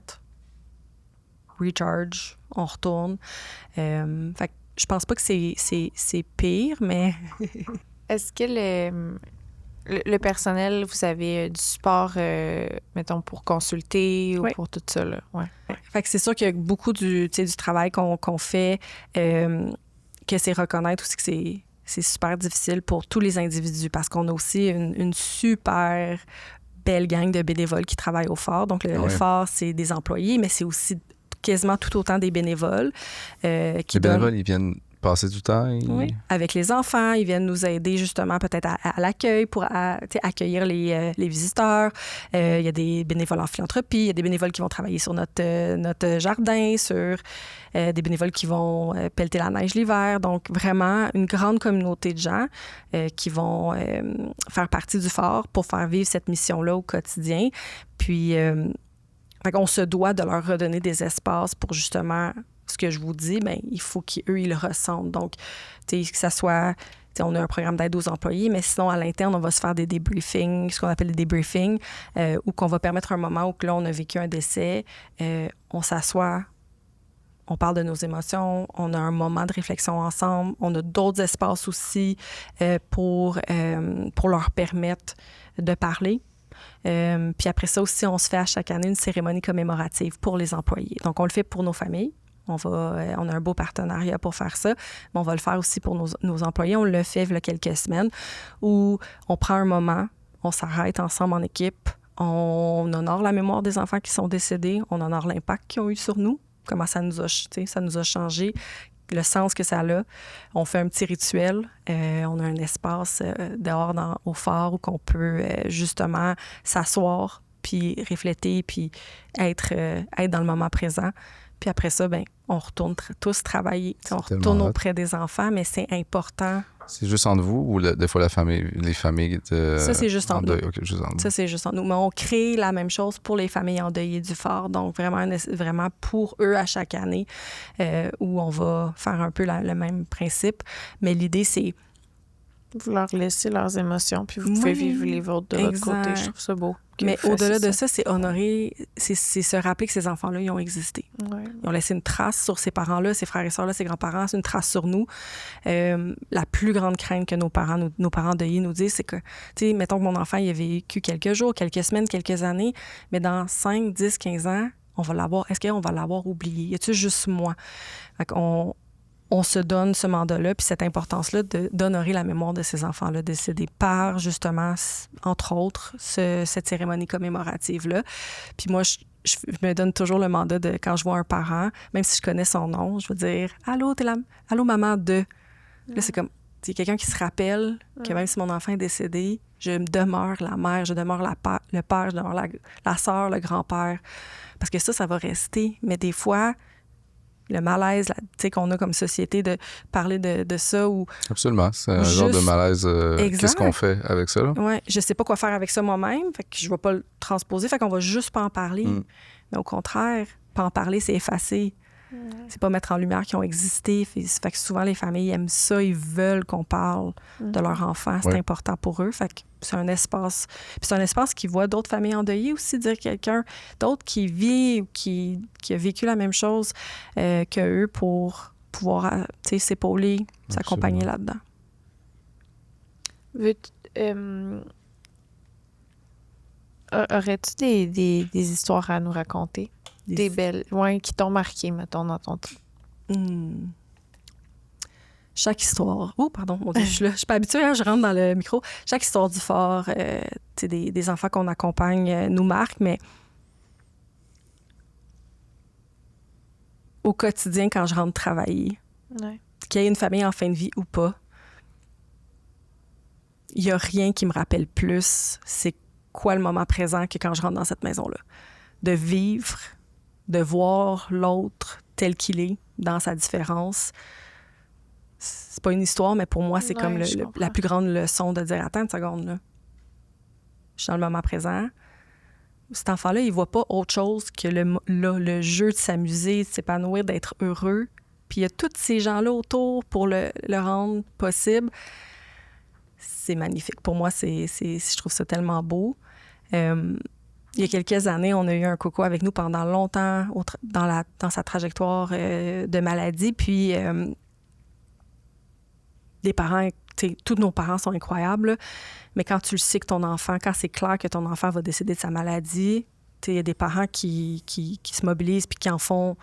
recharge, on retourne. Fait que je pense pas que c'est pire, mais... Est-ce que le personnel, vous avez du support, mettons, pour consulter ou pour tout ça, là? Ouais. Fait que c'est sûr qu'il y a beaucoup du travail qu'on fait que c'est reconnaître aussi que c'est super difficile pour tous les individus parce qu'on a aussi une super belle gang de bénévoles qui travaillent au phare. Donc, le phare, c'est des employés, mais c'est aussi quasiment tout autant des bénévoles. Les bénévoles, ils viennent passer du temps? Oui, avec les enfants. Ils viennent nous aider justement peut-être à l'accueil pour accueillir les visiteurs. Il y a des bénévoles en philanthropie, il y a des bénévoles qui vont travailler sur notre jardin, sur des bénévoles qui vont pelleter la neige l'hiver. Donc, vraiment, une grande communauté de gens qui vont faire partie du phare pour faire vivre cette mission-là au quotidien. Puis, on se doit de leur redonner des espaces pour justement... Ce que je vous dis, bien, il faut qu'eux, ils le ressentent. Donc, que ça soit... On a un programme d'aide aux employés, mais sinon, à l'interne, on va se faire des débriefings, ce qu'on appelle des débriefings, où qu'on va permettre un moment où là, on a vécu un décès, on s'assoit, on parle de nos émotions, on a un moment de réflexion ensemble, on a d'autres espaces aussi pour leur permettre de parler. Puis après ça aussi, on se fait à chaque année une cérémonie commémorative pour les employés. Donc, on le fait pour nos familles. On a un beau partenariat pour faire ça, mais on va le faire aussi pour nos employés. On le fait il y a quelques semaines où on prend un moment, on s'arrête ensemble en équipe, on honore la mémoire des enfants qui sont décédés, on honore l'impact qu'ils ont eu sur nous, comment ça nous a changé, le sens que ça a. On fait un petit rituel. On a un espace dehors au phare où on peut justement s'asseoir, puis refléter, puis être dans le moment présent. Puis après ça, bien, on retourne tous travailler. On retourne auprès des enfants, mais c'est important. C'est juste entre vous ou des fois les familles ça, c'est juste entre nous. Okay, juste entre nous. Ça, c'est juste entre nous. Mais on crée la même chose pour les familles endeuillées du phare. Donc, vraiment pour eux à chaque année, où on va faire un peu le même principe. Mais l'idée, c'est... Vous leur laissez leurs émotions, puis vous pouvez vivre les vôtres de votre côté. Je trouve ça beau. Mais au-delà de ça, c'est honorer, c'est se rappeler que ces enfants-là, ils ont existé. Ouais. Ils ont laissé une trace sur ces parents-là, ces frères et sœurs-là, ces grands-parents, c'est une trace sur nous. La plus grande crainte que nos parents endeuillés nous disent, c'est que, tu sais, mettons que mon enfant, il a vécu quelques jours, quelques semaines, quelques années, mais dans 5, 10, 15 ans, est-ce qu'on va l'avoir oublié? Y a-t-il juste moi? Fait on se donne ce mandat-là, puis cette importance-là d'honorer la mémoire de ces enfants-là décédés par, justement, entre autres, cette cérémonie commémorative-là. Puis moi, je me donne toujours le mandat de, quand je vois un parent, même si je connais son nom, je veux dire « Allô, allô, maman de... » Là, c'est comme, il y a quelqu'un qui se rappelle que même si mon enfant est décédé, je demeure la mère, je demeure le père, je demeure la sœur, le grand-père. Parce que ça va rester. Mais des fois... le malaise qu'on a comme société de parler de ça. Absolument. C'est un genre de malaise. Qu'est-ce qu'on fait avec ça? Oui, je sais pas quoi faire avec ça moi-même, fait que je vais pas le transposer, fait qu'on va juste pas en parler. Mais au contraire, pas en parler, c'est effacer. C'est pas mettre en lumière qu'ils ont existé. Fait que souvent, les familles aiment ça, ils veulent qu'on parle de leur enfant. C'est important pour eux. Fait que c'est un espace. Puis c'est un espace qui voit d'autres familles endeuillées aussi, dire quelqu'un d'autre qui vit ou qui a vécu la même chose qu'eux pour pouvoir s'épauler, s'accompagner là-dedans. Aurais-tu des histoires à nous raconter? Des belles, qui t'ont marqué, mettons, dans ton truc. Chaque histoire... Oh, pardon, mon Dieu, je suis pas habituée, je rentre dans le micro. Chaque histoire du phare, des enfants qu'on accompagne nous marque, mais au quotidien, quand je rentre travailler, qu'il y ait une famille en fin de vie ou pas, il n'y a rien qui me rappelle plus c'est quoi le moment présent que quand je rentre dans cette maison-là. De vivre... de voir l'autre tel qu'il est, dans sa différence. C'est pas une histoire, mais pour moi, c'est comme la plus grande leçon de dire « Attends une seconde, là. Je suis dans le moment présent. » Cet enfant-là, il voit pas autre chose que le jeu de s'amuser, de s'épanouir, d'être heureux. Puis il y a tous ces gens-là autour pour le rendre possible. C'est magnifique. Pour moi, je trouve ça tellement beau. Il y a quelques années, on a eu un coco avec nous pendant longtemps dans sa trajectoire de maladie. Puis, des parents, tous nos parents sont incroyables, là, mais quand tu le sais que ton enfant, quand c'est clair que ton enfant va décéder de sa maladie, il y a des parents qui se mobilisent puis qui en font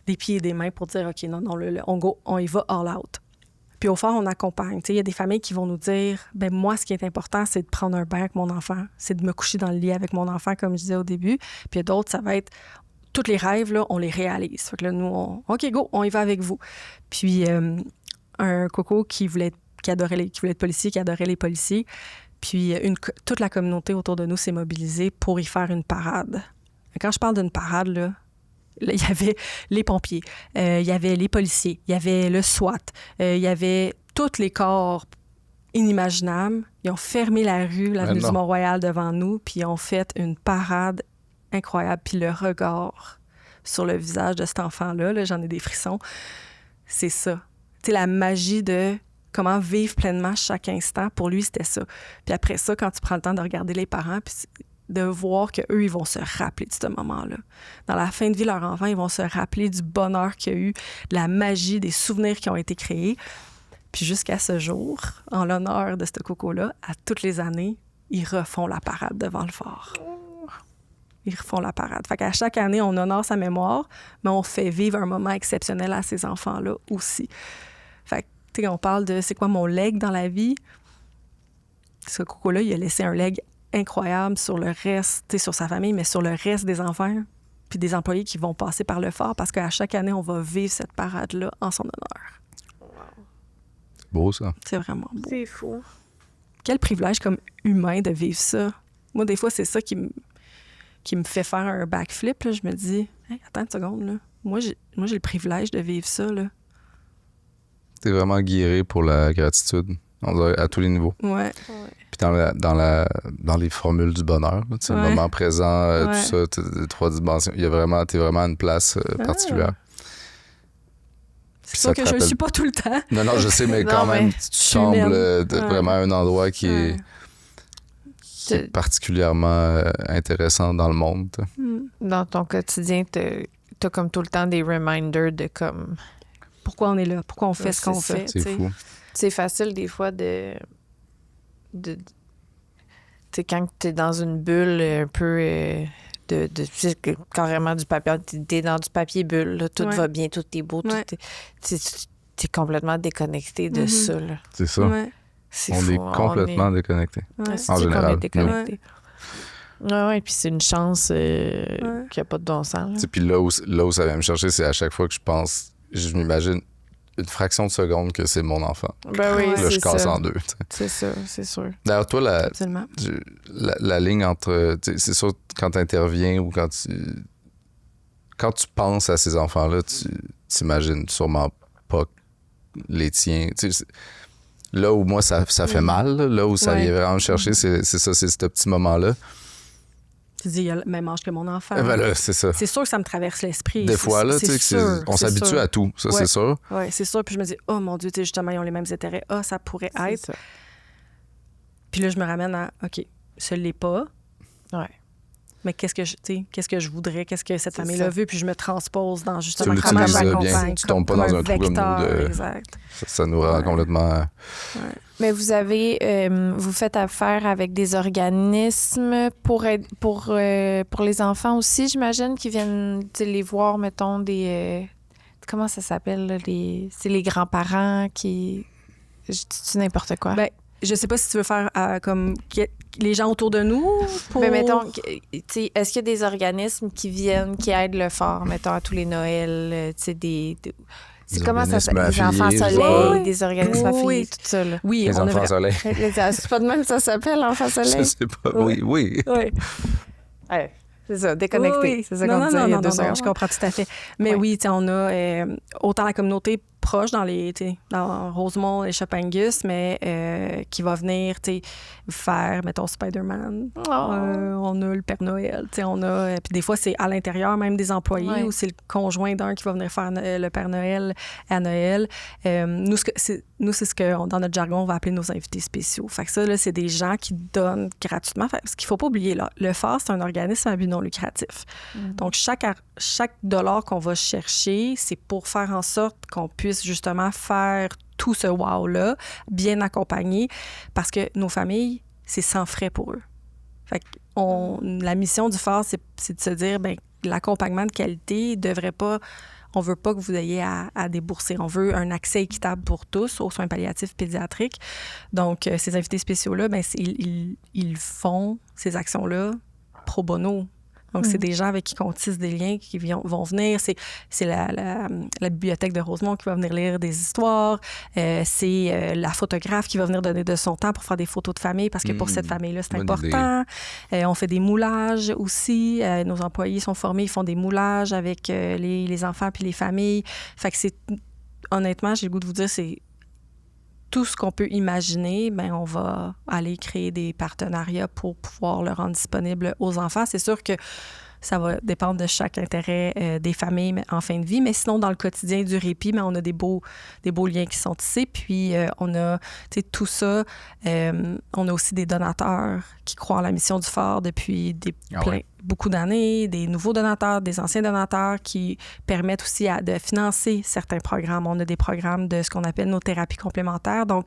des pieds et des mains pour dire, OK, non, on y va all out. Puis au fort, on accompagne. Il y a des familles qui vont nous dire, ben moi, ce qui est important, c'est de prendre un bain avec mon enfant, c'est de me coucher dans le lit avec mon enfant, comme je disais au début. Puis il y a d'autres, ça va être, tous les rêves, là, on les réalise. Fait que là, nous, OK, go, on y va avec vous. Puis un coco qui voulait être policier, qui adorait les policiers. Puis toute la communauté autour de nous s'est mobilisée pour y faire une parade. Et quand je parle d'une parade, là, il y avait les pompiers, il y avait les policiers, il y avait le SWAT, il y avait tous les corps inimaginables. Ils ont fermé la rue, l'avenue du Mont-Royal devant nous, puis ils ont fait une parade incroyable. Puis le regard sur le visage de cet enfant-là, là, j'en ai des frissons, c'est ça. Tu sais, la magie de comment vivre pleinement chaque instant, pour lui, c'était ça. Puis après ça, quand tu prends le temps de regarder les parents, puis de voir qu'eux, ils vont se rappeler de ce moment-là. Dans la fin de vie, leurs enfants, ils vont se rappeler du bonheur qu'il y a eu, de la magie, des souvenirs qui ont été créés. Puis jusqu'à ce jour, en l'honneur de ce coco-là, à toutes les années, ils refont la parade devant le fort. Ils refont la parade. Fait qu'à chaque année, on honore sa mémoire, mais on fait vivre un moment exceptionnel à ces enfants-là aussi. Fait que, tu sais, on parle de c'est quoi mon legs dans la vie. Ce coco-là, il a laissé un leg incroyable sur le reste, sur sa famille, mais sur le reste des enfants puis des employés qui vont passer par le fort parce qu'à chaque année, on va vivre cette parade-là en son honneur. Wow. C'est beau, ça. C'est vraiment beau. C'est fou. Quel privilège comme humain de vivre ça. Moi, des fois, c'est ça qui me fait faire un backflip. Là. Je me dis, hey, attends une seconde, là. Moi, j'ai le privilège de vivre ça, là. T'es vraiment guéri pour la gratitude, on dirait, à tous les niveaux. Ouais. Puis dans les formules du bonheur, là, le moment présent, tout ça, les 3 dimensions, t'es vraiment à une place particulière. C'est sûr que je ne le suis pas tout le temps. Non, je sais, mais quand même, tu sembles vraiment un endroit qui est particulièrement intéressant dans le monde. Dans ton quotidien, t'as comme tout le temps des reminders de comme... Pourquoi on est là? Pourquoi on fait ce qu'on fait? C'est fou. C'est facile des fois de tu sais, quand t'es dans une bulle un peu carrément du papier, t'es dans du papier bulle, là, tout va bien, tout est beau, t'es complètement déconnecté de ça. Là. C'est ça. Ouais. On est complètement déconnecté. En général. On est déconnecté. Ouais, puis c'est une chance qu'il n'y a pas de bon sens. Puis là où ça vient me chercher, c'est à chaque fois que je pense, je m'imagine une fraction de seconde que c'est mon enfant. Ben oui, là, je casse en deux. C'est ça, c'est sûr. D'ailleurs, toi, la ligne entre... C'est sûr, quand tu interviens ou quand tu penses à ces enfants-là, tu t'imagines sûrement pas les tiens. Là où moi, ça fait mal, là où ça vient vraiment me chercher, c'est ça, c'est ce petit moment-là. Tu dis, il a le même âge que mon enfant. Ben là, c'est ça. C'est sûr que ça me traverse l'esprit. Des fois, là, on s'habitue à tout, ça, c'est sûr. Oui, c'est sûr. Puis je me dis, oh mon Dieu, justement, ils ont les mêmes intérêts. Ah, ça pourrait être. Ça. Puis là, je me ramène à, OK, ce l'est pas. Ouais. Mais qu'est-ce que je voudrais, qu'est-ce que cette famille-là veut, puis je me transpose dans justement tu comment j'accompagne. Tu tombes pas dans un trou comme nous. Exact. Ça nous rend complètement... Mais vous faites affaire avec des organismes pour les enfants aussi, j'imagine, qui viennent les voir, mettons, des... comment ça s'appelle, là, c'est les grands-parents qui... Je dis n'importe quoi. Ben, je sais pas si tu veux faire comme les gens autour de nous pour... Mais mettons, est-ce qu'il y a des organismes qui viennent, qui aident le fort, mettons, à tous les Noëls, c'est comment ça s'appelle? Les enfants soleil, des organismes affiliés, tout ça. Là. Oui, les enfants soleil. C'est pas de même ça s'appelle, enfants soleil? Je sais pas. Oui. Ouais, c'est ça, déconnecté. Oui. C'est ça qu'on disait il y a 2 secondes. Je comprends tout à fait. Mais oui, on a autant la communauté proche dans Rosemont et Chapangus, mais qui va venir faire, mettons, Spider-Man. On a le Père Noël. On a, puis des fois, c'est à l'intérieur même des employés ou c'est le conjoint d'un qui va venir faire le Père Noël à Noël. Nous, c'est ce que, dans notre jargon, on va appeler nos invités spéciaux. Fait que ça, là, c'est des gens qui donnent gratuitement. Parce qu'il ne faut pas oublier, là, le FAR, c'est un organisme à but non lucratif. Donc, chaque dollar qu'on va chercher, c'est pour faire en sorte qu'on puisse justement faire tout ce wow-là, bien accompagné, parce que nos familles, c'est sans frais pour eux. Fait que la mission du FAR, c'est de se dire, l'accompagnement de qualité devrait pas... on veut pas que vous ayez à débourser. On veut un accès équitable pour tous aux soins palliatifs pédiatriques. Donc, ces invités spéciaux-là, ben, ils font ces actions-là pro bono. Donc, c'est des gens avec qui on tisse des liens qui vont venir. C'est la bibliothèque de Rosemont qui va venir lire des histoires. C'est la photographe qui va venir donner de son temps pour faire des photos de famille parce que pour cette famille-là, c'est important. On fait des moulages aussi. Nos employés sont formés, ils font des moulages avec les enfants puis les familles. Fait que honnêtement, j'ai le goût de vous dire, c'est tout ce qu'on peut imaginer, bien, on va aller créer des partenariats pour pouvoir le rendre disponible aux enfants. C'est sûr que ça va dépendre de chaque intérêt des familles en fin de vie, mais sinon, dans le quotidien du répit, bien, on a des beaux liens qui sont tissés. Puis, on a, tu sais, tout ça. On a aussi des donateurs qui croient en la mission du Phare depuis beaucoup d'années, des nouveaux donateurs, des anciens donateurs qui permettent aussi de financer certains programmes. On a des programmes de ce qu'on appelle nos thérapies complémentaires. Donc,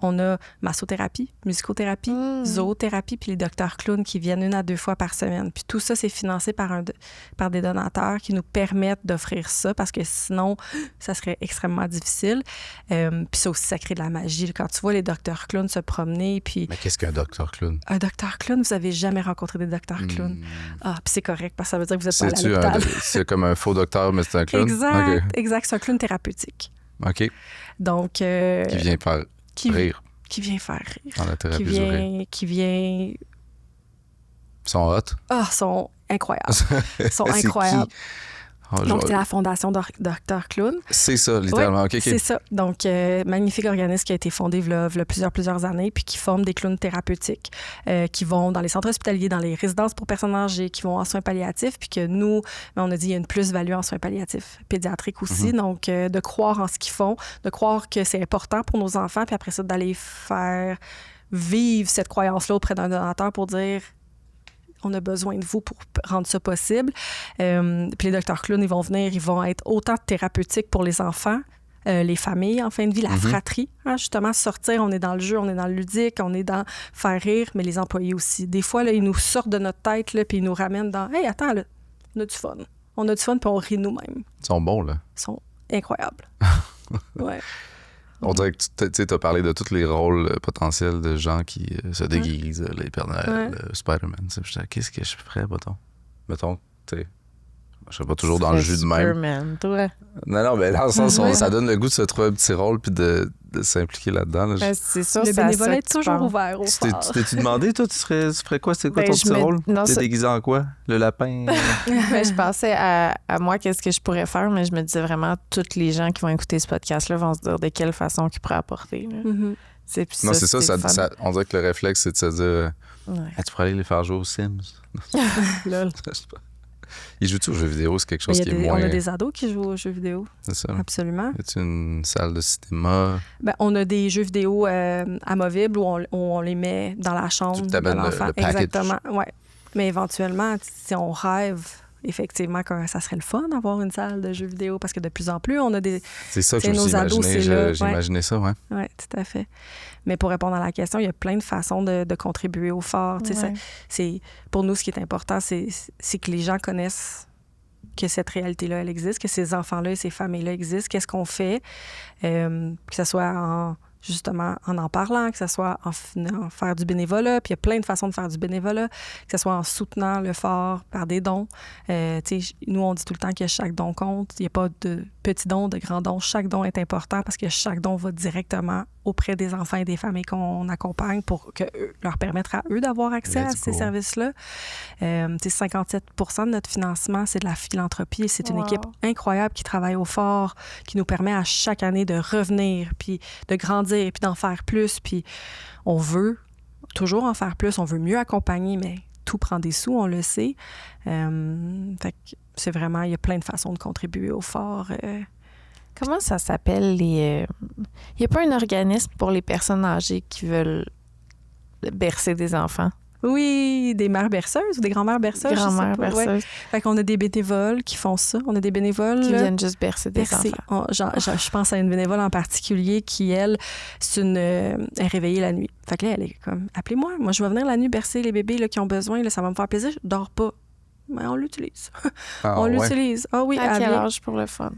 on a massothérapie, musicothérapie, zoothérapie, puis les docteurs clowns qui viennent 1 à 2 fois par semaine. Puis tout ça, c'est financé par des donateurs qui nous permettent d'offrir ça parce que sinon, ça serait extrêmement difficile. Puis ça aussi, ça crée de la magie. Quand tu vois les docteurs clowns se promener, puis... Mais qu'est-ce qu'un docteur clown? Un docteur clown, vous avez jamais rencontré des docteurs clowns. Ah, puis c'est correct, parce que ça veut dire que vous êtes pas à l'hôpital. C'est comme un faux docteur, mais c'est un clown? Exact. C'est un clown thérapeutique. OK. Donc... qui vient faire rire. Qui vient faire rire. Dans la thérapie du rire. Qui vient... Ils sont hot? Ah, ils sont incroyables. Ils sont incroyables. Donc, c'est la Fondation Dr. Clown. C'est ça, littéralement. Oui, c'est ça. Donc, magnifique organisme qui a été fondé il y a plusieurs années, puis qui forme des clowns thérapeutiques qui vont dans les centres hospitaliers, dans les résidences pour personnes âgées, qui vont en soins palliatifs, puis que nous, on a dit il y a une plus-value en soins palliatifs pédiatriques aussi. Donc, de croire en ce qu'ils font, de croire que c'est important pour nos enfants, puis après ça, d'aller faire vivre cette croyance-là auprès d'un donateur pour dire... On a besoin de vous pour rendre ça possible. Puis les docteurs clowns, ils vont venir, ils vont être autant thérapeutiques pour les enfants, les familles en fin de vie, la fratrie. Hein, justement, sortir, on est dans le jeu, on est dans le ludique, on est dans faire rire, mais les employés aussi. Des fois, là, ils nous sortent de notre tête, là, puis ils nous ramènent dans « Hey, attends, là, on a du fun. On a du fun, puis on rit nous-mêmes. » Ils sont bons, là. Ils sont incroyables. Ouais. On dirait que tu as parlé de tous les rôles potentiels de gens qui se déguisent, les Père Noël, Spider-Man. Qu'est-ce que je ferais, mettons, tu sais, je serais pas toujours dans le jus de même. Superman, toi. Non, mais dans le sens où ça donne le goût de se trouver un petit rôle puis de s'impliquer là-dedans. Là. Ben, c'est sûr, le bénévolat est toujours ouvert au Phare. Tu t'es demandé, toi, tu ferais quoi? C'est quoi ton petit rôle? T'es déguisé en quoi? Le lapin? Ben, je pensais à moi, qu'est-ce que je pourrais faire, mais je me disais vraiment, tous les gens qui vont écouter ce podcast-là vont se dire de quelle façon qu'ils pourraient apporter. C'est ça. On dirait que le réflexe, c'est de se dire tu pourrais aller les faire jouer aux Sims. Lol. Ils jouent-tu aux jeux vidéo? C'est quelque chose qui est moins... On a des ados qui jouent aux jeux vidéo. C'est ça. Absolument. Y a-t-il une salle de cinéma? Ben, on a des jeux vidéo amovibles où on les met dans la chambre de l'enfant. Le package. Exactement, oui. Mais éventuellement, si on rêve, effectivement, que ça serait le fun d'avoir une salle de jeux vidéo parce que de plus en plus, on a des... C'est ça que je me suis imaginé. J'ai imaginé ça, oui. Oui, tout à fait. Mais pour répondre à la question, il y a plein de façons de contribuer au Phare. Pour nous, ce qui est important, c'est que les gens connaissent que cette réalité-là, elle existe, que ces enfants-là et ces familles-là existent. Qu'est-ce qu'on fait? Que ce soit justement en parlant, que ce soit en faire du bénévolat. Puis il y a plein de façons de faire du bénévolat, que ce soit en soutenant le Phare par des dons. Nous, on dit tout le temps que chaque don compte. Il n'y a pas de petits dons, de grands dons. Chaque don est important parce que chaque don va directement auprès des enfants et des familles qu'on accompagne pour leur permettre à eux d'avoir accès à ces services-là. 57 % de notre financement, c'est de la philanthropie. C'est une équipe incroyable qui travaille au Phare, qui nous permet à chaque année de revenir, puis de grandir, puis d'en faire plus. Puis on veut toujours en faire plus, on veut mieux accompagner, mais tout prend des sous, on le sait. Fait que c'est vraiment, il y a plein de façons de contribuer au Phare. Comment ça s'appelle il n'y a pas un organisme pour les personnes âgées qui veulent bercer des enfants? Oui, des mères berceuses ou des grand-mères berceuses. Grand-mères berceuses. Ouais. Fait qu'on a des bénévoles qui font ça. On a des bénévoles qui viennent juste bercer des enfants. Je pense à une bénévole en particulier qui, elle, est réveillée la nuit. Fait que là, elle est comme, appelez-moi. Moi, je vais venir la nuit bercer les bébés là, qui ont besoin. Là, ça va me faire plaisir. Je dors pas. Mais on l'utilise. Ah, On ouais. l'utilise. Ah oui, À quel avec- âge pour le fun?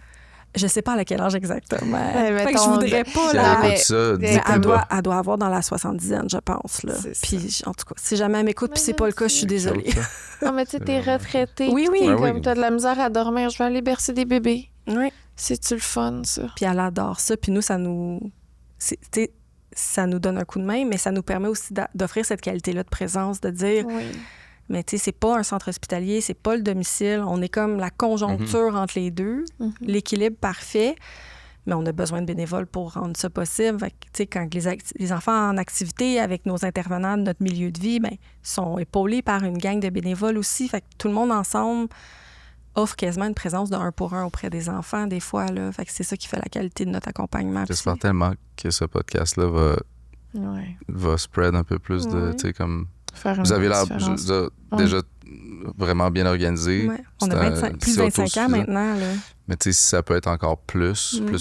Je sais pas à quel âge exactement. Fait que je mettons, voudrais pas Si la... elle écoute ça, mais dis Elle plus bas. doit avoir dans la 70aine, je pense. Là. C'est Puis, en tout cas, si jamais elle m'écoute, puis c'est pas le cas, je suis désolée. Quelque chose, ça. Non, mais tu sais, t'es retraité. Oui, oui. T'es Ben oui. comme t'as de la misère à dormir. Je vais aller bercer des bébés. Oui. C'est-tu le fun, ça? Puis elle adore ça. Puis nous, ça nous donne un coup de main, mais ça nous permet aussi d'offrir cette qualité-là de présence, de dire, Oui. mais tu sais, c'est pas un centre hospitalier, c'est pas le domicile. On est comme la conjoncture entre les deux, l'équilibre parfait. Mais on a besoin de bénévoles pour rendre ça possible. Fait que, tu sais, quand les enfants en activité avec nos intervenants de notre milieu de vie, bien, sont épaulés par une gang de bénévoles aussi. Fait que tout le monde ensemble offre quasiment une présence de 1 pour 1 auprès des enfants, des fois. Là. Fait que c'est ça qui fait la qualité de notre accompagnement. J'espère tellement que ce podcast-là Ouais. va spread un peu plus de, Ouais. tu sais, comme... Faire une Vous avez l'air différence. déjà vraiment bien organisé. Ouais. On C'est a 25, plus de 25 ans autosuffisant. maintenant. Là. Mais tu sais, si ça peut être encore plus. Ouais.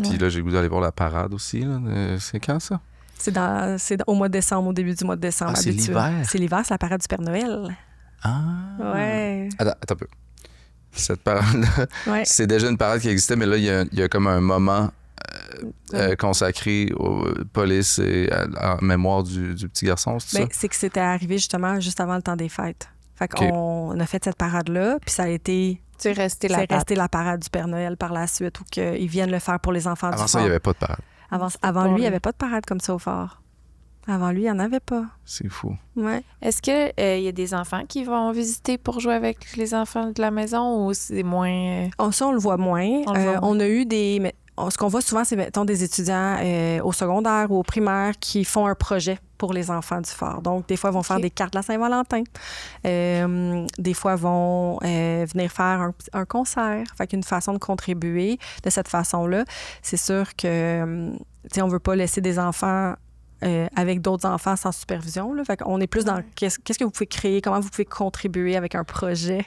Puis là, j'ai le goût d'aller voir la parade aussi. Là. C'est quand, ça? C'est au mois de décembre, au début du mois de décembre. Ah, c'est habituel. l'hiver. C'est l'hiver, c'est la parade du Père Noël. Ah! Ouais. Attends un peu. Cette parade-là, Ouais. c'est déjà une parade qui existait, mais là, il y a comme un moment consacré aux polices et en mémoire du petit garçon, c'est Ben, ça? c'est que c'était arrivé justement juste avant le temps des fêtes. Fait qu'on a fait cette parade-là, puis ça a été... Tu es resté C'est là. resté la parade du Père Noël par la suite, ou qu'ils viennent le faire pour les enfants Avant du ça, il fort. n'y avait pas de parade. Avant lui, il n'y avait pas de parade comme ça au fort. Avant lui, il n'y en avait pas. C'est fou. Ouais. Est-ce qu'il y a des enfants qui vont visiter pour jouer avec les enfants de la maison ou c'est moins... Ça, on le voit moins. On le voit moins. On a eu ce qu'on voit souvent, c'est, mettons, des étudiants au secondaire ou au primaire qui font un projet pour les enfants du fort. Donc, des fois, ils vont faire des cartes de la Saint-Valentin. Des fois, ils vont venir faire un concert. Fait qu'une façon de contribuer de cette façon-là, c'est sûr que, tu sais, on veut pas laisser des enfants avec d'autres enfants sans supervision. Là. Fait qu'on est plus dans qu'est-ce que vous pouvez créer, comment vous pouvez contribuer avec un projet.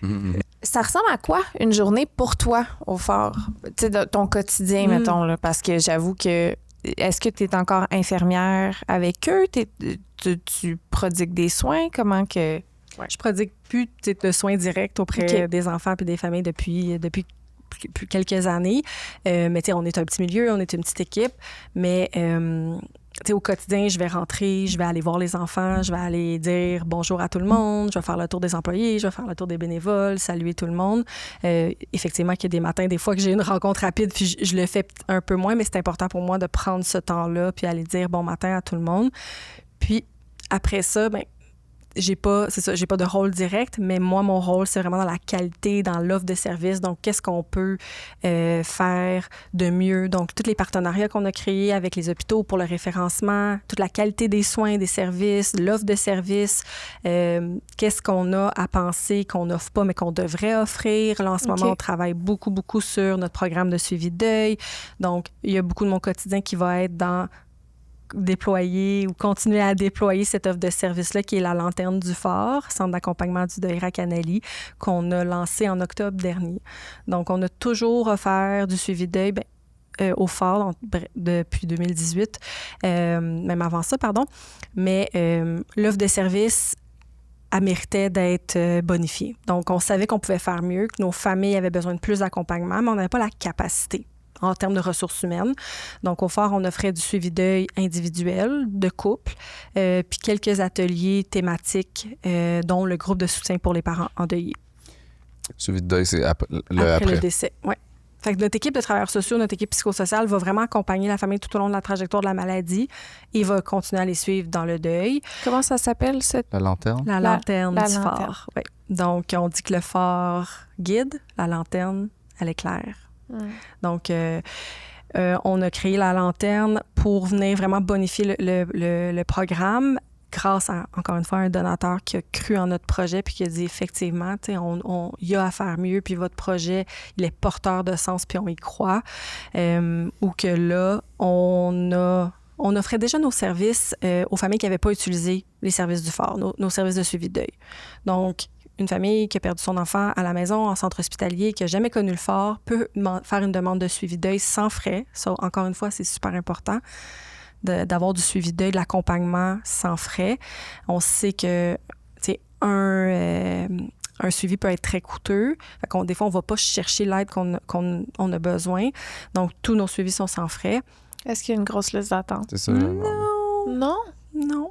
Ça ressemble à quoi une journée pour toi au fort? Tu sais, de ton quotidien, mettons, là, parce que j'avoue que est-ce que tu es encore infirmière avec eux? Tu prodigues des soins? Comment que... Je prodigue plus de soins directs auprès des enfants et des familles depuis quelques années. Mais on est un petit milieu, on est une petite équipe. Mais au quotidien, je vais rentrer, je vais aller voir les enfants, je vais aller dire bonjour à tout le monde, je vais faire le tour des employés, je vais faire le tour des bénévoles, saluer tout le monde. Effectivement, qu'il y a des matins, des fois que j'ai une rencontre rapide, puis je le fais un peu moins, mais c'est important pour moi de prendre ce temps-là, puis aller dire bon matin à tout le monde. Puis après ça, j'ai pas de rôle direct, mais moi, mon rôle, c'est vraiment dans la qualité, dans l'offre de service. Donc, qu'est-ce qu'on peut faire de mieux? Donc, tous les partenariats qu'on a créés avec les hôpitaux pour le référencement, toute la qualité des soins, des services, l'offre de services, qu'est-ce qu'on a à penser qu'on n'offre pas, mais qu'on devrait offrir. Là, en ce moment, on travaille beaucoup, beaucoup sur notre programme de suivi de deuil. Donc, il y a beaucoup de mon quotidien qui va être dans déployer ou continuer à déployer cette offre de service-là qui est la Lanterne du Fort, Centre d'accompagnement du deuil Racanali, qu'on a lancé en octobre dernier. Donc, on a toujours offert du suivi de deuil au Fort depuis 2018, même avant ça, pardon. Mais l'offre de service elle méritait d'être bonifiée. Donc, on savait qu'on pouvait faire mieux, que nos familles avaient besoin de plus d'accompagnement, mais on n'avait pas la capacité en termes de ressources humaines. Donc, au Fort, on offrait du suivi d'œil individuel, de couple, puis quelques ateliers thématiques, dont le groupe de soutien pour les parents endeuillés. Suivi de deuil, c'est après le décès, oui. Fait que notre équipe de travailleurs sociaux, notre équipe psychosociale va vraiment accompagner la famille tout au long de la trajectoire de la maladie et va continuer à les suivre dans le deuil. Comment ça s'appelle, cette... La lanterne? La lanterne du lanterne. Fort, oui. Donc, on dit que le Fort guide, la lanterne, elle éclaire. Donc, on a créé la lanterne pour venir vraiment bonifier le programme grâce à, encore une fois, un donateur qui a cru en notre projet puis qui a dit effectivement, il y a à faire mieux puis votre projet, il est porteur de sens puis on y croit. Ou que là, on offrait déjà nos services aux familles qui n'avaient pas utilisé les services du Fort, nos services de suivi de deuil. Donc, une famille qui a perdu son enfant à la maison, en centre hospitalier, qui n'a jamais connu le Fort, peut faire une demande de suivi de deuil sans frais. Ça, encore une fois, c'est super important d'avoir du suivi de deuil, de l'accompagnement sans frais. On sait que un suivi peut être très coûteux. Des fois, on ne va pas chercher l'aide qu'on a besoin. Donc, tous nos suivis sont sans frais. Est-ce qu'il y a une grosse liste d'attente? C'est ça. Non? Non.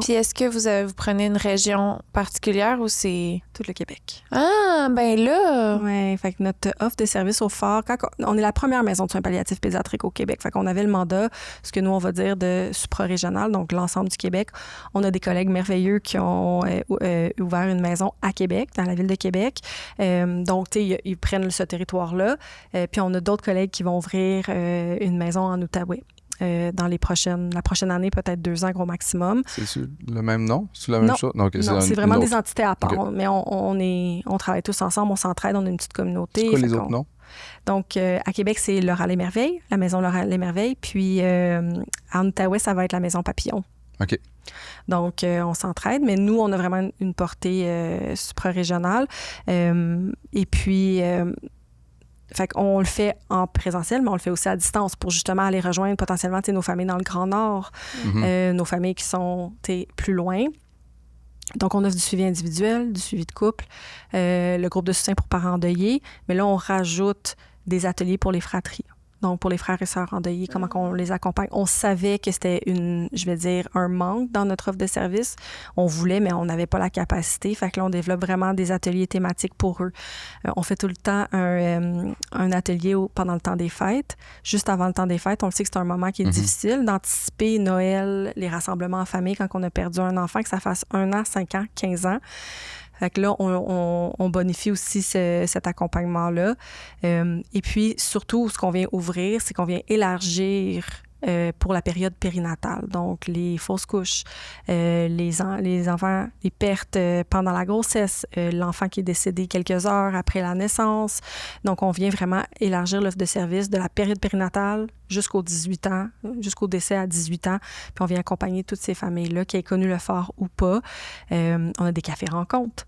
Puis est-ce que vous prenez une région particulière ou c'est... Tout le Québec. Ah, ben là! Oui, fait que notre offre de service au phare, on est la première maison de soins palliatifs pédiatriques au Québec. Fait qu'on avait le mandat, ce que nous, on va dire, de suprarégional, donc l'ensemble du Québec. On a des collègues merveilleux qui ont ouvert une maison à Québec, dans la ville de Québec. Donc, tu sais, ils prennent ce territoire-là. Puis on a d'autres collègues qui vont ouvrir une maison en Outaouais. Dans la prochaine année, peut-être 2 ans, gros maximum. C'est le même nom? C'est la même chose? Non, c'est vraiment des entités à part. Okay. Mais on travaille tous ensemble, on s'entraide, on a une petite communauté. C'est quoi les autres noms? Donc, à Québec, c'est L'Oral-et-Merveille, la maison L'Oral-et-Merveille. Puis, en Outaouais, ça va être la maison Papillon. OK. Donc, on s'entraide, mais nous, on a vraiment une portée suprarégionale. Et puis... Fait qu'on le fait en présentiel, mais on le fait aussi à distance pour justement aller rejoindre potentiellement nos familles dans le Grand Nord, nos familles qui sont plus loin. Donc, on offre du suivi individuel, du suivi de couple, le groupe de soutien pour parents endeuillés, mais là, on rajoute des ateliers pour les fratries. Donc, pour les frères et sœurs endeuillés, comment on les accompagne. On savait que c'était un manque dans notre offre de service. On voulait, mais on n'avait pas la capacité. Fait que là, on développe vraiment des ateliers thématiques pour eux. On fait tout le temps un atelier pendant le temps des fêtes. Juste avant le temps des fêtes, on le sait que c'est un moment qui est difficile d'anticiper Noël, les rassemblements en famille quand on a perdu un enfant, que ça fasse 1 an, 5 ans, 15 ans. Fait que là, on bonifie aussi cet accompagnement-là. Et puis, surtout, ce qu'on vient ouvrir, c'est qu'on vient élargir pour la période périnatale. Donc, les fausses couches, les enfants, les pertes pendant la grossesse, l'enfant qui est décédé quelques heures après la naissance. Donc, on vient vraiment élargir l'offre de service de la période périnatale jusqu'aux 18 ans, jusqu'au décès à 18 ans. Puis, on vient accompagner toutes ces familles-là qui aient connu le phare ou pas. On a des cafés-rencontres.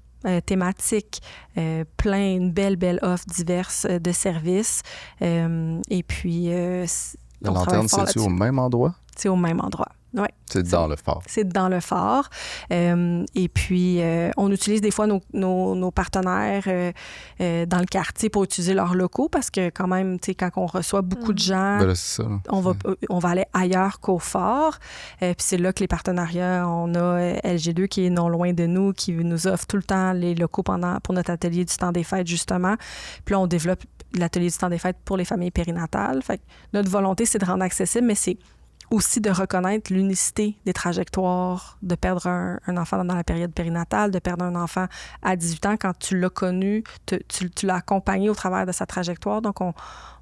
Thématiques, une belle offre diverse de services. Et puis... la lanterne, c'est-tu au même endroit? C'est au même endroit, oui. C'est dans le phare. C'est dans le phare. Et puis, on utilise des fois nos partenaires dans le quartier pour utiliser leurs locaux parce que quand même, tu sais, quand on reçoit beaucoup de gens, ben là, c'est ça, on va aller ailleurs qu'au phare. Puis c'est là que les partenariats, on a LG2 qui est non loin de nous, qui nous offre tout le temps les locaux pour notre atelier du temps des fêtes, justement. Puis là, on développe l'atelier du temps des fêtes pour les familles périnatales. Fait que notre volonté, c'est de rendre accessible, mais c'est aussi de reconnaître l'unicité des trajectoires, de perdre un enfant dans la période périnatale, de perdre un enfant à 18 ans quand tu l'as connu, tu l'as accompagné au travers de sa trajectoire. Donc,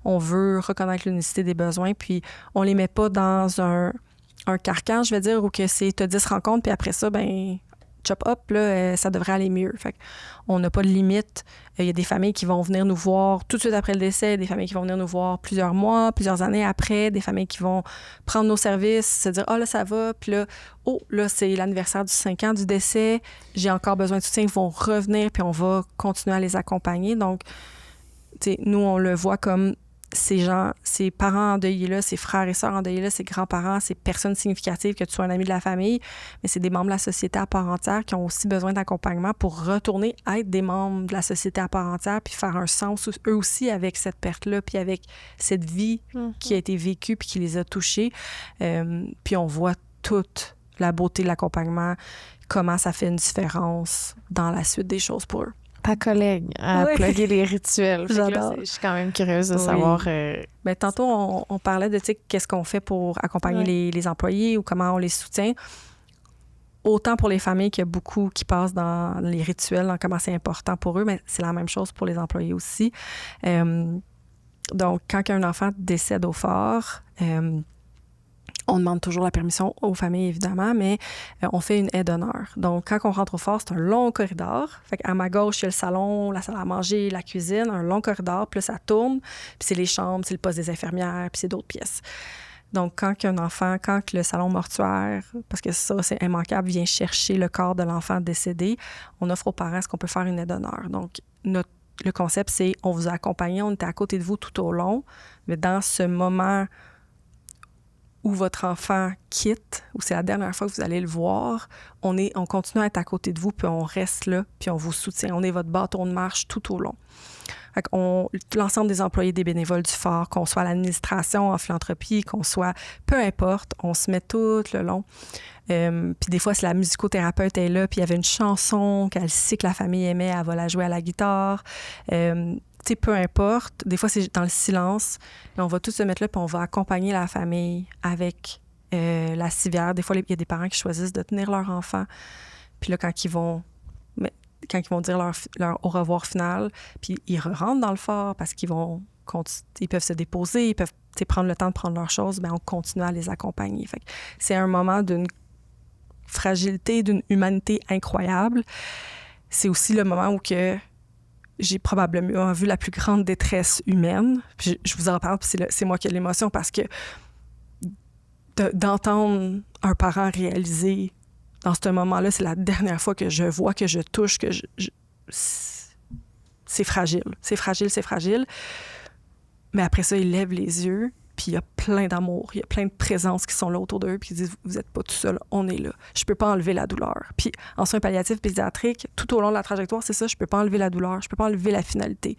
on veut reconnaître l'unicité des besoins, puis on les met pas dans un carcan, je vais dire, où que c'est t'as 10 rencontres, puis après ça, ben chop up, là, ça devrait aller mieux. Fait qu'on n'a pas de limite. Il y a des familles qui vont venir nous voir tout de suite après le décès, des familles qui vont venir nous voir plusieurs mois, plusieurs années après, des familles qui vont prendre nos services, se dire « Ah, là, ça va », puis là, « Oh, là, c'est l'anniversaire du 5 ans du décès, j'ai encore besoin de soutien », ils vont revenir, puis on va continuer à les accompagner. Donc, tu sais, nous, on le voit comme ces gens, ces parents endeuillés-là, ces frères et sœurs endeuillés-là, ces grands-parents, ces personnes significatives, que tu sois un ami de la famille, mais c'est des membres de la société à part entière qui ont aussi besoin d'accompagnement pour retourner être des membres de la société à part entière puis faire un sens, eux aussi, avec cette perte-là puis avec cette vie qui a été vécue puis qui les a touchés. Puis on voit toute la beauté de l'accompagnement, comment ça fait une différence dans la suite des choses pour eux. Ta collègue à plugger les rituels. J'adore. Je suis quand même curieuse de savoir... Ben, tantôt, on parlait de qu'est-ce qu'on fait pour accompagner les employés ou comment on les soutient. Autant pour les familles qu'il y a beaucoup qui passent dans les rituels, dans comment c'est important pour eux, mais c'est la même chose pour les employés aussi. Donc, quand un enfant décède au phare... on demande toujours la permission aux familles, évidemment, mais on fait une aide d'honneur. Donc, quand on rentre au phare, c'est un long corridor. Fait qu'à ma gauche, il y a le salon, la salle à manger, la cuisine, un long corridor, puis là, ça tourne, puis c'est les chambres, c'est le poste des infirmières, puis c'est d'autres pièces. Donc, quand un enfant, quand le salon mortuaire, parce que ça, c'est immanquable, vient chercher le corps de l'enfant décédé, on offre aux parents ce qu'on peut faire une aide d'honneur. Donc, le concept, c'est on vous a accompagné, on était à côté de vous tout au long, mais dans ce moment où votre enfant quitte, ou c'est la dernière fois que vous allez le voir, on continue à être à côté de vous, puis on reste là, puis on vous soutient. On est votre bâton de marche tout au long. Fait l'ensemble des employés, des bénévoles du phare, qu'on soit à l'administration, en philanthropie, qu'on soit... Peu importe, on se met tout le long. Puis des fois, si la musicothérapeute est là, puis il y avait une chanson qu'elle sait que la famille aimait, elle va la jouer à la guitare. Tu sais, peu importe. Des fois, c'est dans le silence. Mais on va tous se mettre là, puis on va accompagner la famille avec la civière. Des fois, il y a des parents qui choisissent de tenir leur enfant. Puis là, quand ils vont dire leur au revoir final, puis ils rentrent dans le phare parce qu'ils peuvent se déposer, ils peuvent prendre le temps de prendre leurs choses, bien, on continue à les accompagner. Fait que c'est un moment d'une fragilité, d'une humanité incroyable. C'est aussi le moment où que j'ai probablement vu la plus grande détresse humaine. Puis je vous en parle, puis c'est moi qui ai l'émotion, parce que d'entendre un parent réaliser dans ce moment-là, c'est la dernière fois que je vois, que je touche, que c'est fragile. C'est fragile, c'est fragile. Mais après ça, ils lèvent les yeux, puis il y a plein d'amour, il y a plein de présences qui sont là autour d'eux, puis ils disent « Vous n'êtes pas tout seul, on est là. Je peux pas enlever la douleur. » Puis en soins palliatifs pédiatriques, tout au long de la trajectoire, c'est ça, je peux pas enlever la douleur, je peux pas enlever la finalité.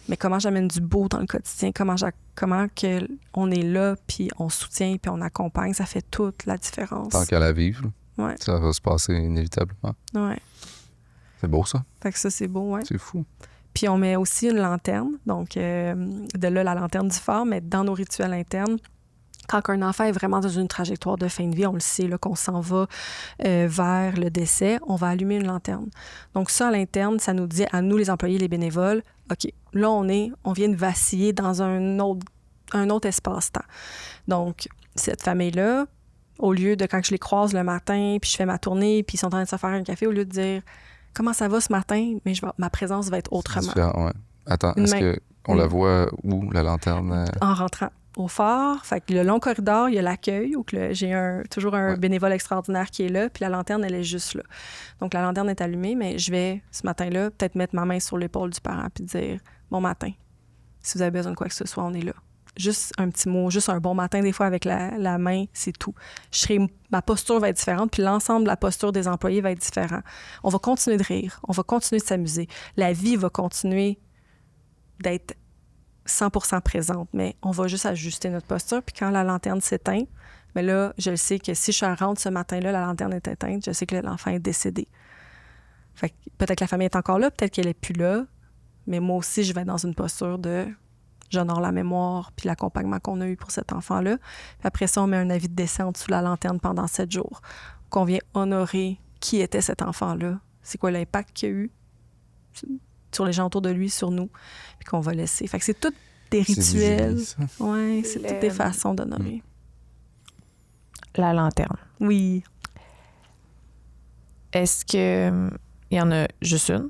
Mais comment j'amène du beau dans le quotidien, comment que on est là, puis on soutient, puis on accompagne, ça fait toute la différence. Tant qu'à la vivre, ouais. Ça va se passer inévitablement. Ouais. C'est beau, ça. Fait que ça, c'est beau, ouais. C'est fou. Puis on met aussi une lanterne, donc de là la lanterne du phare, mais dans nos rituels internes, quand un enfant est vraiment dans une trajectoire de fin de vie, on le sait, là, qu'on s'en va vers le décès, on va allumer une lanterne. Donc ça, à l'interne, ça nous dit à nous, les employés, les bénévoles, OK, là, on vient de vaciller dans un autre espace-temps. Donc, cette famille-là, au lieu de quand je les croise le matin, puis je fais ma tournée, puis ils sont en train de se faire un café, au lieu de dire « Comment ça va ce matin? » Mais ma présence va être autrement. Ouais. Attends, est-ce qu'on la voit où, la lanterne? En rentrant au phare. Fait que le long corridor, il y a l'accueil, où j'ai toujours un bénévole extraordinaire qui est là, puis la lanterne, elle est juste là. Donc, la lanterne est allumée, mais je vais, ce matin-là, peut-être mettre ma main sur l'épaule du parent puis dire « Bon matin. Si vous avez besoin de quoi que ce soit, on est là. » Juste un petit mot, juste un bon matin, des fois, avec la main, c'est tout. Ma posture va être différente, puis l'ensemble de la posture des employés va être différent. On va continuer de rire, on va continuer de s'amuser. La vie va continuer d'être 100% présente, mais on va juste ajuster notre posture, puis quand la lanterne s'éteint, mais là, je sais que si je rentre ce matin-là, la lanterne est éteinte, je sais que l'enfant est décédé. Fait que peut-être que la famille est encore là, peut-être qu'elle n'est plus là, mais moi aussi, je vais être dans une posture de... J'honore la mémoire puis l'accompagnement qu'on a eu pour cet enfant-là. Puis après ça, on met un avis de décès en dessous de la lanterne pendant 7 jours. Qu'on vient honorer qui était cet enfant-là, c'est quoi l'impact qu'il a eu sur les gens autour de lui, sur nous, puis qu'on va laisser. Fait que c'est tous des rituels. Oui, c'est toutes des façons d'honorer. La lanterne. Oui. Est-ce que il y en a juste une?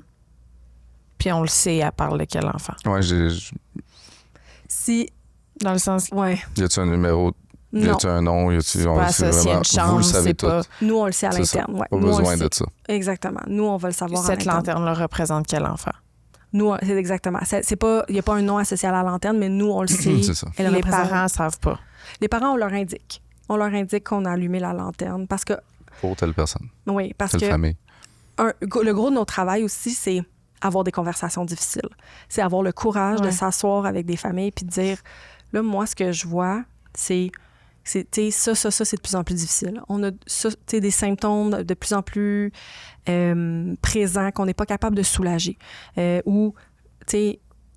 Puis on le sait, à part de quel enfant? Oui, Si... Dans le sens... Ouais. Y a-tu un numéro? Non. Y a-tu un nom? Y a-tu... On sait vraiment... une chambre, vous le savez tout. Nous, on le sait à l'interne. Ouais. Pas besoin de ça. Exactement. Nous, on va le savoir à l'interne. Cette lanterne-là représente quel enfant? Nous, c'est exactement. Il n'y a pas un nom associé à la lanterne, mais nous, on le sait. C'est ça. Les parents ne savent pas. Les parents, on leur indique. On leur indique qu'on a allumé la lanterne parce que... Pour telle personne. Oui, parce telle que... famille. Le gros de notre travail aussi, c'est avoir des conversations difficiles. C'est avoir le courage de s'asseoir avec des familles puis de dire, là, moi, ce que je vois, c'est ça, c'est de plus en plus difficile. On a des symptômes de plus en plus présents qu'on n'est pas capable de soulager. Ou,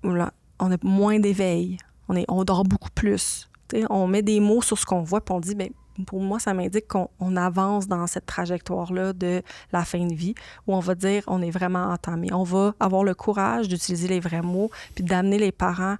on a moins d'éveil. On dort beaucoup plus. On met des mots sur ce qu'on voit puis on dit, bien, pour moi, ça m'indique qu'on avance dans cette trajectoire-là de la fin de vie où on va dire on est vraiment entamé. On va avoir le courage d'utiliser les vrais mots puis d'amener les parents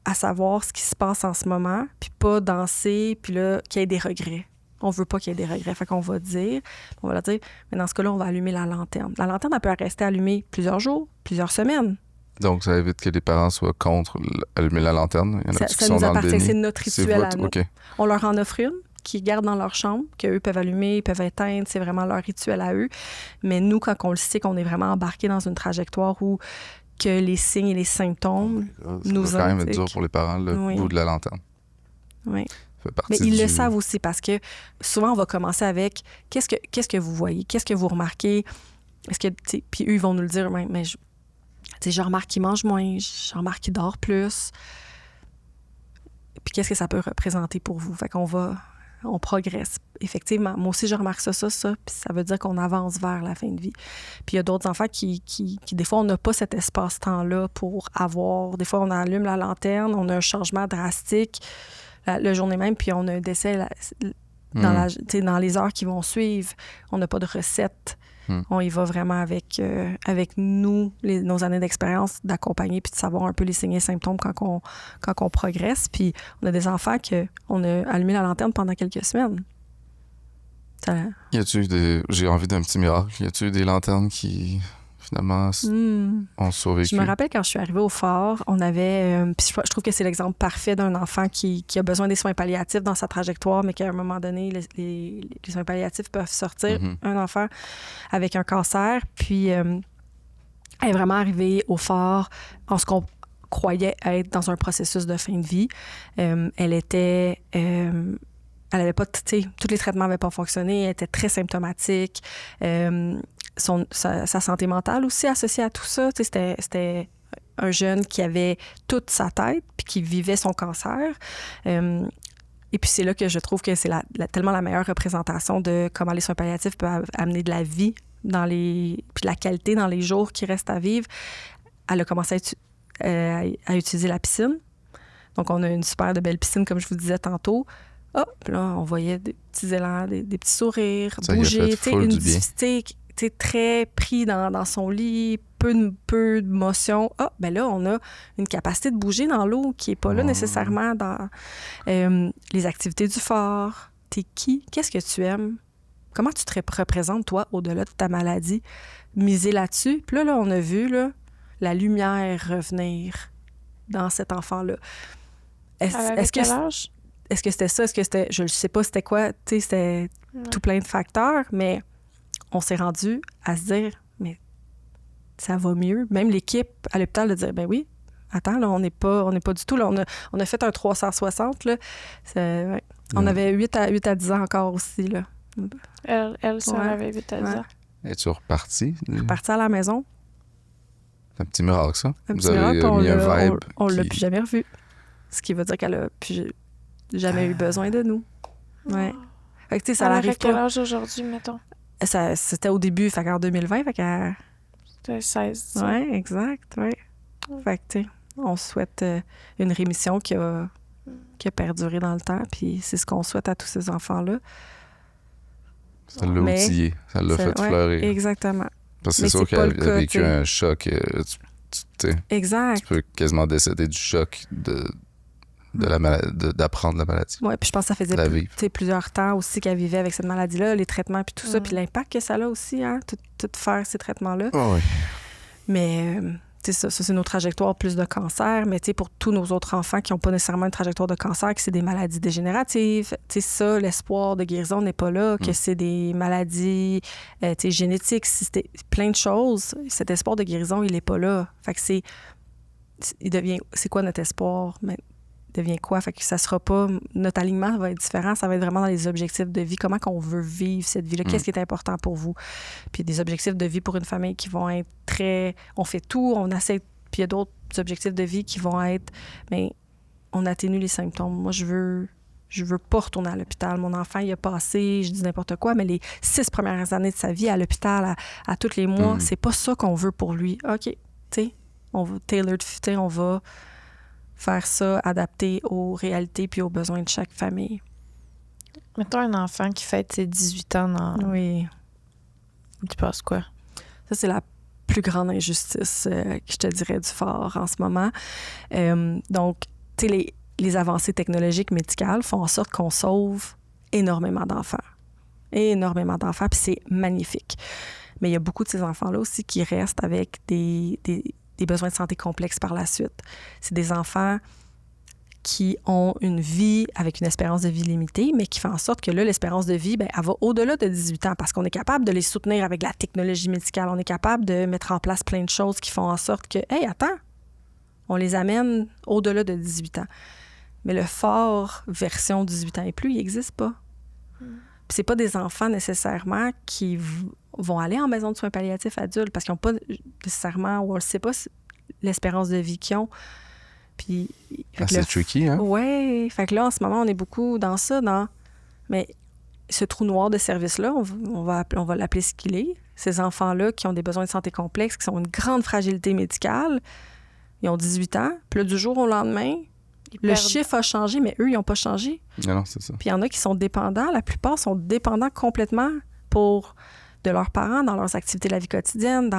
à savoir ce qui se passe en ce moment puis pas danser puis là, qu'il y ait des regrets. On veut pas qu'il y ait des regrets. Fait qu'on va on va leur dire, mais dans ce cas-là, on va allumer la lanterne. La lanterne, elle peut rester allumée plusieurs jours, plusieurs semaines. Donc, ça évite que les parents soient contre allumer la lanterne. Il y en a ça nous appartient, c'est notre rituel à nous. Okay. On leur en offre une qu'ils gardent dans leur chambre, qu'eux peuvent allumer, ils peuvent éteindre, c'est vraiment leur rituel à eux. Mais nous, quand on le sait qu'on est vraiment embarqué dans une trajectoire où que les signes et les symptômes nous ça va quand même être dur pour les parents, le bout de la lanterne. Oui. fait partie Mais ils le savent aussi parce que souvent, on va commencer avec qu'est-ce que vous voyez? Qu'est-ce que vous remarquez? Est-ce que, puis eux, ils vont nous le dire, mais je remarque qu'il mange moins, je remarque qu'il dort plus. Puis qu'est-ce que ça peut représenter pour vous? Fait qu'on on progresse. Effectivement, moi aussi, je remarque ça, puis ça veut dire qu'on avance vers la fin de vie. Puis il y a d'autres enfants qui des fois, on n'a pas cet espace-temps-là pour avoir... Des fois, on allume la lanterne, on a un changement drastique la journée même, puis on a un décès dans les heures qui vont suivre. On n'a pas de recette. On y va vraiment avec nous, nos années d'expérience, d'accompagner puis de savoir un peu les signes et symptômes quand on progresse. Puis on a des enfants qu'on a allumé la lanterne pendant quelques semaines. Y a-tu j'ai envie d'un petit miracle. Y a-tu des lanternes qui, finalement, ont survécu? Je me rappelle quand je suis arrivée au fort, on avait... puis je trouve que c'est l'exemple parfait d'un enfant qui a besoin des soins palliatifs dans sa trajectoire, mais qu'à un moment donné, les soins palliatifs peuvent sortir. Un enfant avec un cancer, puis elle est vraiment arrivée au fort en ce qu'on croyait être dans un processus de fin de vie. Elle était... elle avait pas, tous les traitements n'avaient pas fonctionné, elle était très symptomatique. Sa santé mentale aussi associée à tout ça. C'était un jeune qui avait toute sa tête puis qui vivait son cancer. Et puis c'est là que je trouve que c'est tellement la meilleure représentation de comment les soins palliatifs peuvent amener de la vie puis de la qualité dans les jours qui restent à vivre. Elle a commencé à utiliser la piscine. Donc, on a une super de belle piscine, comme je vous disais tantôt. Puis là, on voyait des petits élans, des petits sourires, ça bouger, une difficulté, très pris dans son lit, peu de motion. Ben là, on a une capacité de bouger dans l'eau qui n'est pas là nécessairement dans les activités du fort. T'es qui? Qu'est-ce que tu aimes? Comment tu te représentes, toi, au-delà de ta maladie? Miser là-dessus. Puis là, on a vu la lumière revenir dans cet enfant-là. Est-ce quel âge? Est-ce que c'était ça? Est-ce que c'était... Je ne sais pas c'était quoi. Tu sais, c'était tout plein de facteurs, mais on s'est rendu à se dire, mais ça va mieux. Même l'équipe à l'hôpital de dire, ben oui, attends, là, on n'est pas du tout... Là, on a fait un 360, là. On avait 8 à 10 ans encore aussi, là. Elle ça avait 8 à 10 ans. Es-tu repartie? Repartie à la maison. C'est un petit miracle, ça. Vous avez mis un vibe. On l'a plus jamais revu. Ce qui veut dire qu'elle a plus jamais eu besoin de nous. Ouais. Fait que, tu sais, ça arrive pas. Quel âge aujourd'hui, mettons? C'était au début, fait qu'en 2020, fait qu'elle... C'était 16. Oui, exact, oui. Fait que, tu sais, on souhaite une rémission qui a perduré dans le temps, puis c'est ce qu'on souhaite à tous ces enfants-là. Ça l'a outillé, ça l'a fait fleurir. Exactement. Parce que c'est sûr qu'elle a vécu un choc. Exact. Tu peux quasiment décéder du choc d'apprendre la maladie. Oui, puis je pense que ça faisait plusieurs temps aussi qu'elle vivait avec cette maladie-là, les traitements, puis tout ça, puis l'impact que ça a aussi, hein, tout faire ces traitements-là. Oh, oui. Mais, tu sais, ça, c'est nos trajectoires plus de cancer, mais tu sais, pour tous nos autres enfants qui n'ont pas nécessairement une trajectoire de cancer, que c'est des maladies dégénératives, tu sais, ça, l'espoir de guérison n'est pas là, que c'est des maladies, tu sais, génétiques, c'était plein de choses. Cet espoir de guérison, il n'est pas là. Fait que c'est quoi notre espoir? Mais devient quoi? Fait que ça sera pas... Notre alignement va être différent. Ça va être vraiment dans les objectifs de vie. Comment qu'on veut vivre cette vie-là? Qu'est-ce qui est important pour vous? Puis des objectifs de vie pour une famille qui vont être très... On fait tout, on essaie... Puis il y a d'autres objectifs de vie qui vont être... Mais on atténue les symptômes. Moi, je veux pas retourner à l'hôpital. Mon enfant, il a passé, je dis n'importe quoi, mais les 6 premières années de sa vie à l'hôpital, à tous les mois, c'est pas ça qu'on veut pour lui. OK, tu sais, on va on va faire ça, adapté aux réalités puis aux besoins de chaque famille. Mettons un enfant qui fête ses 18 ans dans... Oui. Tu penses quoi? Ça, c'est la plus grande injustice que je te dirais du fort en ce moment. Donc, tu sais, les avancées technologiques médicales font en sorte qu'on sauve énormément d'enfants. Énormément d'enfants, puis c'est magnifique. Mais il y a beaucoup de ces enfants-là aussi qui restent avec des besoins de santé complexes par la suite. C'est des enfants qui ont une vie avec une espérance de vie limitée, mais qui fait en sorte que là, l'espérance de vie, elle va au-delà de 18 ans parce qu'on est capable de les soutenir avec la technologie médicale. On est capable de mettre en place plein de choses qui font en sorte que, hey, attends, on les amène au-delà de 18 ans. Mais le fort version 18 ans et plus, il n'existe pas. Puis c'est pas des enfants nécessairement qui vont aller en maison de soins palliatifs adultes parce qu'ils n'ont pas nécessairement, ou on ne sait pas, l'espérance de vie qu'ils ont. Puis, c'est tricky, hein? Oui. Fait que là, en ce moment, on est beaucoup dans ça, mais ce trou noir de service-là, on va l'appeler ce qu'il est. Ces enfants-là qui ont des besoins de santé complexes, qui ont une grande fragilité médicale, ils ont 18 ans. Puis là, du jour au lendemain, le chiffre a changé, mais eux, ils n'ont pas changé. Non, c'est ça. Puis il y en a qui sont dépendants. La plupart sont dépendants complètement de leurs parents, dans leurs activités de la vie quotidienne,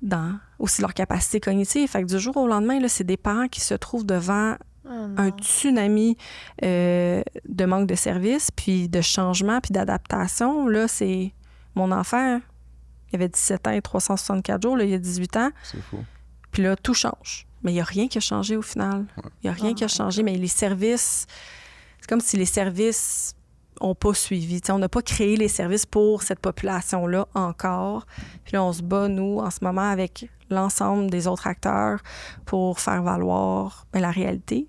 dans aussi leur capacité cognitive. Fait que du jour au lendemain, là, c'est des parents qui se trouvent devant un tsunami de manque de services, puis de changement, puis d'adaptation. Là, c'est mon enfant, il avait 17 ans et 364 jours, là, il y a 18 ans. C'est fou. Puis là, tout change. Mais il n'y a rien qui a changé au final. Il n'y a rien qui a changé, mais les services, c'est comme si les services n'ont pas suivi. T'sais, on n'a pas créé les services pour cette population-là encore. Puis là, on se bat, nous, en ce moment, avec l'ensemble des autres acteurs pour faire valoir la réalité,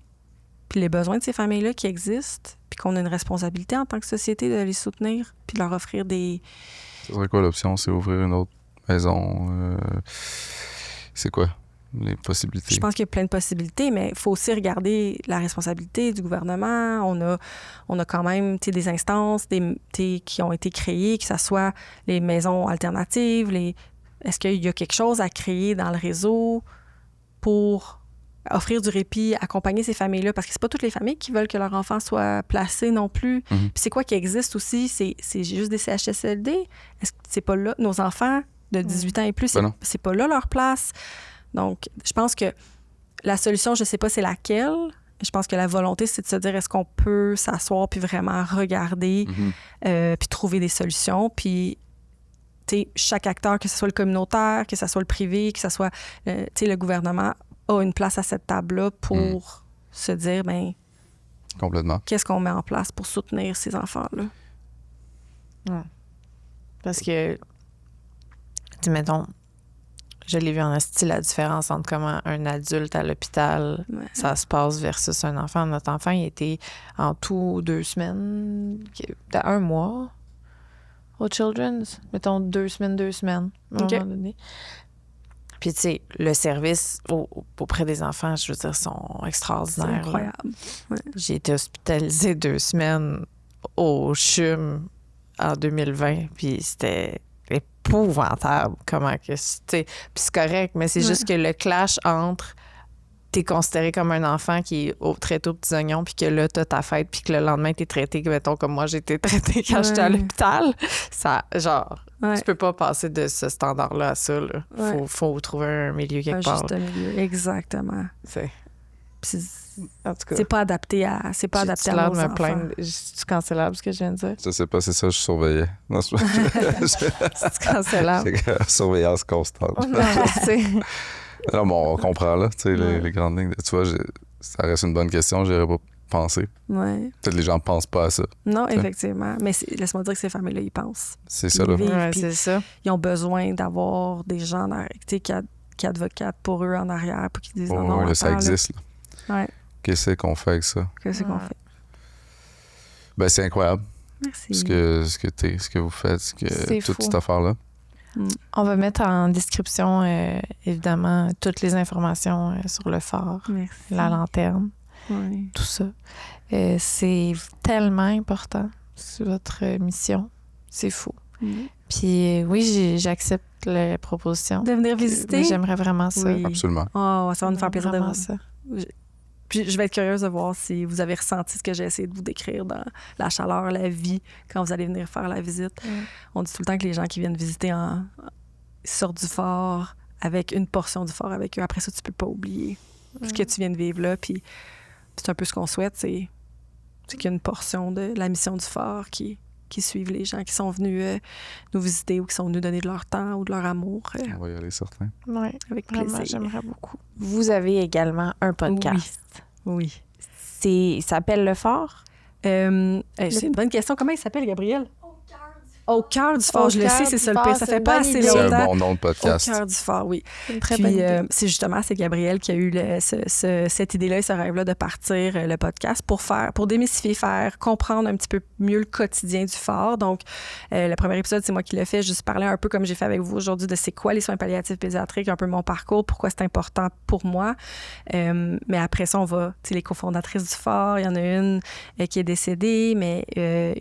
puis les besoins de ces familles-là qui existent, puis qu'on a une responsabilité en tant que société de les soutenir, puis de leur offrir des... Ce serait quoi l'option? C'est ouvrir une autre maison? C'est quoi les possibilités? Je pense qu'il y a plein de possibilités, mais il faut aussi regarder la responsabilité du gouvernement. On a quand même des instances qui ont été créées, que ce soit les maisons alternatives. Est-ce qu'il y a quelque chose à créer dans le réseau pour offrir du répit, accompagner ces familles-là? Parce que c'est pas toutes les familles qui veulent que leur enfant soit placé non plus. Puis c'est quoi qui existe aussi? C'est juste des CHSLD? Est-ce que c'est pas là? Nos enfants de 18 ans et plus, c'est pas là leur place. Donc, je pense que la solution, je sais pas c'est laquelle. Je pense que la volonté, c'est de se dire, est-ce qu'on peut s'asseoir puis vraiment regarder puis trouver des solutions. Puis, tu sais, chaque acteur, que ce soit le communautaire, que ce soit le privé, que ce soit, tu sais, le gouvernement, a une place à cette table-là pour se dire, bien, complètement. Qu'est-ce qu'on met en place pour soutenir ces enfants-là? Parce que, tu mettons, je l'ai vu en esti, la différence entre comment un adulte à l'hôpital, ça se passe versus un enfant. Notre enfant, il était en tout 2 semaines, 1 mois au Children's. Mettons 2 semaines, à un moment donné. Puis, tu sais, le service auprès des enfants, je veux dire, sont extraordinaires. C'est incroyable. Ouais. J'ai été hospitalisée 2 semaines au CHUM en 2020, puis c'était épouvantable comment que... Puis c'est correct, mais c'est juste que le clash entre t'es considéré comme un enfant qui est traité aux petits oignons, puis que là, t'as ta fête, puis que le lendemain, t'es traité, mettons, comme moi, j'ai été traitée quand j'étais à l'hôpital. Ça, genre, tu peux pas passer de ce standard-là à ça, là. Faut trouver un milieu quelque part. Juste un milieu, exactement. En tout cas, c'est pas adapté à nos enfants. C'est cancellable, ce que je viens de dire? Je sais pas, c'est ça, je surveillais. Non, c'est cancellable. C'est surveillance constante. Non, bon, on comprend, là, tu sais, les grandes lignes. Tu vois, ça reste une bonne question, j'y aurais pas pensé. Ouais. Peut-être les gens ne pensent pas à ça. Non, effectivement. Mais laisse-moi dire que ces familles-là, ils pensent. C'est ça, là. C'est ça. Ils ont besoin d'avoir des gens qui advocatent pour eux en arrière, pour qu'ils disent non, là, ça existe, là. Ouais. Qu'est-ce qu'on fait avec ça? Qu'est-ce qu'on fait? Ben, c'est incroyable. Merci. Ce que vous faites, toute cette affaire-là. On va mettre en description, évidemment, toutes les informations sur le phare, la lanterne, tout ça. C'est tellement important, c'est votre mission. C'est fou. Puis oui, j'accepte la proposition. De venir visiter? J'aimerais vraiment ça. Oui. Absolument. Oh, ça va nous faire plaisir de voir ça. Puis je vais être curieuse de voir si vous avez ressenti ce que j'ai essayé de vous décrire dans la chaleur, la vie, quand vous allez venir faire la visite. On dit tout le temps que les gens qui viennent visiter sortent du fort avec une portion du fort avec eux. Après ça, tu peux pas oublier ce que tu viens de vivre là. Puis c'est un peu ce qu'on souhaite, c'est qu'il y a une portion de la mission du fort qui suivent les gens qui sont venus nous visiter ou qui sont venus donner de leur temps ou de leur amour. On va y aller, certain. Oui, avec plaisir. Vraiment, j'aimerais beaucoup. Vous avez également un podcast. Oui. Il s'appelle Le Phare? C'est une bonne question. Comment il s'appelle, Gabriel? Au cœur du fort, Au je le cœur sais, c'est du ça le fort, pire. Ça c'est fait une pas bonne assez idée. C'est longtemps. un bon nom de Au podcast. cœur du fort, oui. C'est une très Puis, bonne idée. c'est Gabriel qui a eu cette idée-là et ce rêve-là de partir le podcast pour démystifier, faire comprendre un petit peu mieux le quotidien du fort. Donc, le premier épisode, c'est moi qui l'ai fait, juste parler un peu comme j'ai fait avec vous aujourd'hui de c'est quoi les soins palliatifs pédiatriques, un peu mon parcours, pourquoi c'est important pour moi. Mais après ça, on va, tu sais, les cofondatrices du fort, il y en a une qui est décédée, mais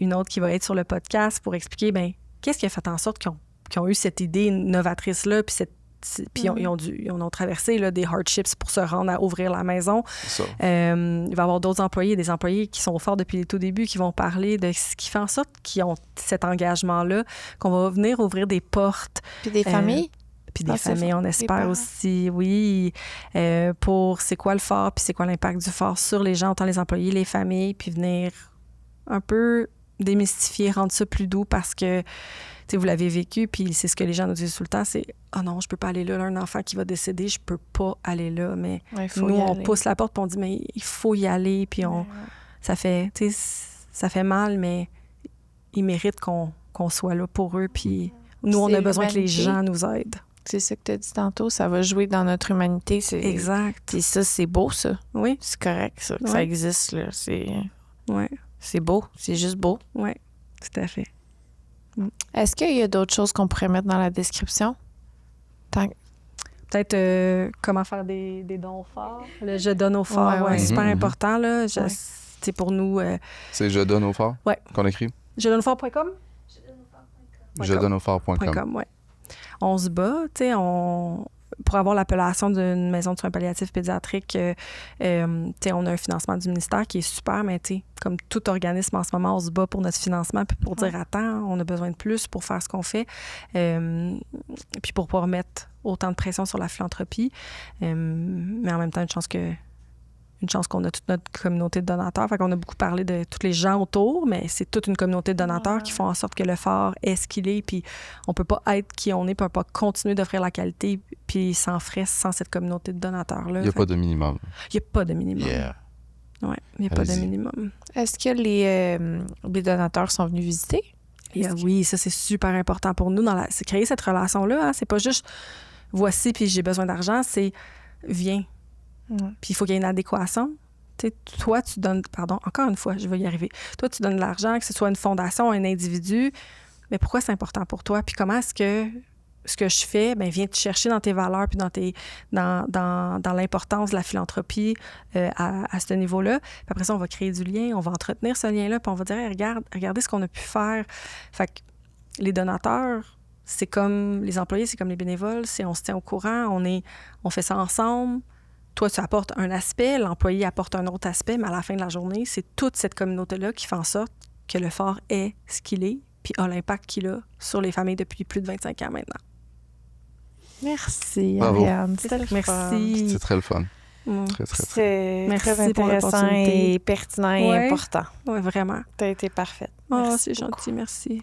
une autre qui va être sur le podcast pour expliquer, ben qu'est-ce qui a fait en sorte qu'ils ont eu cette idée novatrice-là, puis ils ont traversé là, des hardships pour se rendre à ouvrir la maison. C'est ça. Il va y avoir d'autres employés, des employés qui sont au fort depuis le tout début, qui vont parler de ce qui fait en sorte qu'ils ont cet engagement-là, qu'on va venir ouvrir des portes. Puis des familles. Puis Ah, des c'est familles, ça. on Des espère parents. aussi, oui, pour c'est quoi le fort, puis c'est quoi l'impact du fort sur les gens, autant les employés, les familles, puis venir un peu démystifier, rendre ça plus doux parce que, tu sais, vous l'avez vécu, puis c'est ce que les gens nous disent tout le temps, c'est « Ah non, je peux pas aller là, un enfant qui va décéder, je peux pas aller là. » Mais Ouais, il faut nous, y on aller. pousse la porte, puis on dit « Mais il faut y aller. » Puis ça fait, tu sais, ça fait mal, mais ils méritent qu'on soit là pour eux, puis nous, on C'est a besoin que les l'humanité. gens nous aident. C'est ça que tu as dit tantôt, ça va jouer dans notre humanité. Exact. Et ça, c'est beau, ça. Oui, C'est correct, ça. que Ouais. Ça existe, là. oui, C'est beau. C'est juste beau. oui, tout à fait. Est-ce qu'il y a d'autres choses qu'on pourrait mettre dans la description? Peut-être comment faire des dons forts. Le je donne au fort, Ouais, ouais. super Mhm, important. Là. Ouais. C'est pour nous, C'est Je donne au fort Ouais. qu'on écrit? je donne fort.com. Je donne au fort.com. Ouais. On se bat, tu sais, pour avoir l'appellation d'une maison de soins palliatifs pédiatriques, tu sais, on a un financement du ministère qui est super, mais tu sais, comme tout organisme en ce moment, on se bat pour notre financement puis pour dire attends, on a besoin de plus pour faire ce qu'on fait, puis pour pouvoir mettre autant de pression sur la philanthropie, mais en même temps une chance qu'on a toute notre communauté de donateurs. Fait qu'on a beaucoup parlé de tous les gens autour, mais c'est toute une communauté de donateurs qui font en sorte que le fort est ce qu'il est, puis on peut pas être qui on est, puis on peut pas continuer d'offrir la qualité, puis sans frais, sans cette communauté de donateurs-là. Il n'y a pas de minimum. Il n'y a pas de minimum. Yeah. Ouais, il n'y a pas de Allez-y. minimum. Est-ce que les donateurs sont venus visiter? Oui, ça, c'est super important pour nous. C'est créer cette relation-là. Hein. C'est pas juste voici, puis j'ai besoin d'argent, c'est viens. Puis il faut qu'il y ait une adéquation. Tu sais, toi, tu donnes... Pardon, encore une fois, je vais y arriver. Toi, tu donnes de l'argent, que ce soit une fondation, un individu, mais pourquoi c'est important pour toi? Puis comment est-ce que ce que je fais, bien, viens te chercher dans tes valeurs puis dans l'importance de la philanthropie à ce niveau-là. Puis après ça, on va créer du lien, on va entretenir ce lien-là, puis on va dire, hey, regardez ce qu'on a pu faire. Fait que les donateurs, c'est comme les employés, c'est comme les bénévoles, on se tient au courant, on fait ça ensemble. Toi, tu apportes un aspect, l'employé apporte un autre aspect, mais à la fin de la journée, c'est toute cette communauté-là qui fait en sorte que le fort est ce qu'il est, puis a l'impact qu'il a sur les familles depuis plus de 25 ans maintenant. Merci, Bravo. Ariane. C'était le fun. Merci. C'est très le fun. Mm. Très, très, très. C'est Merci très pour intéressant l'opportunité. et pertinent et Ouais. important. Oui, vraiment. Tu as été parfaite. Oh, Merci c'est beaucoup. gentil, merci.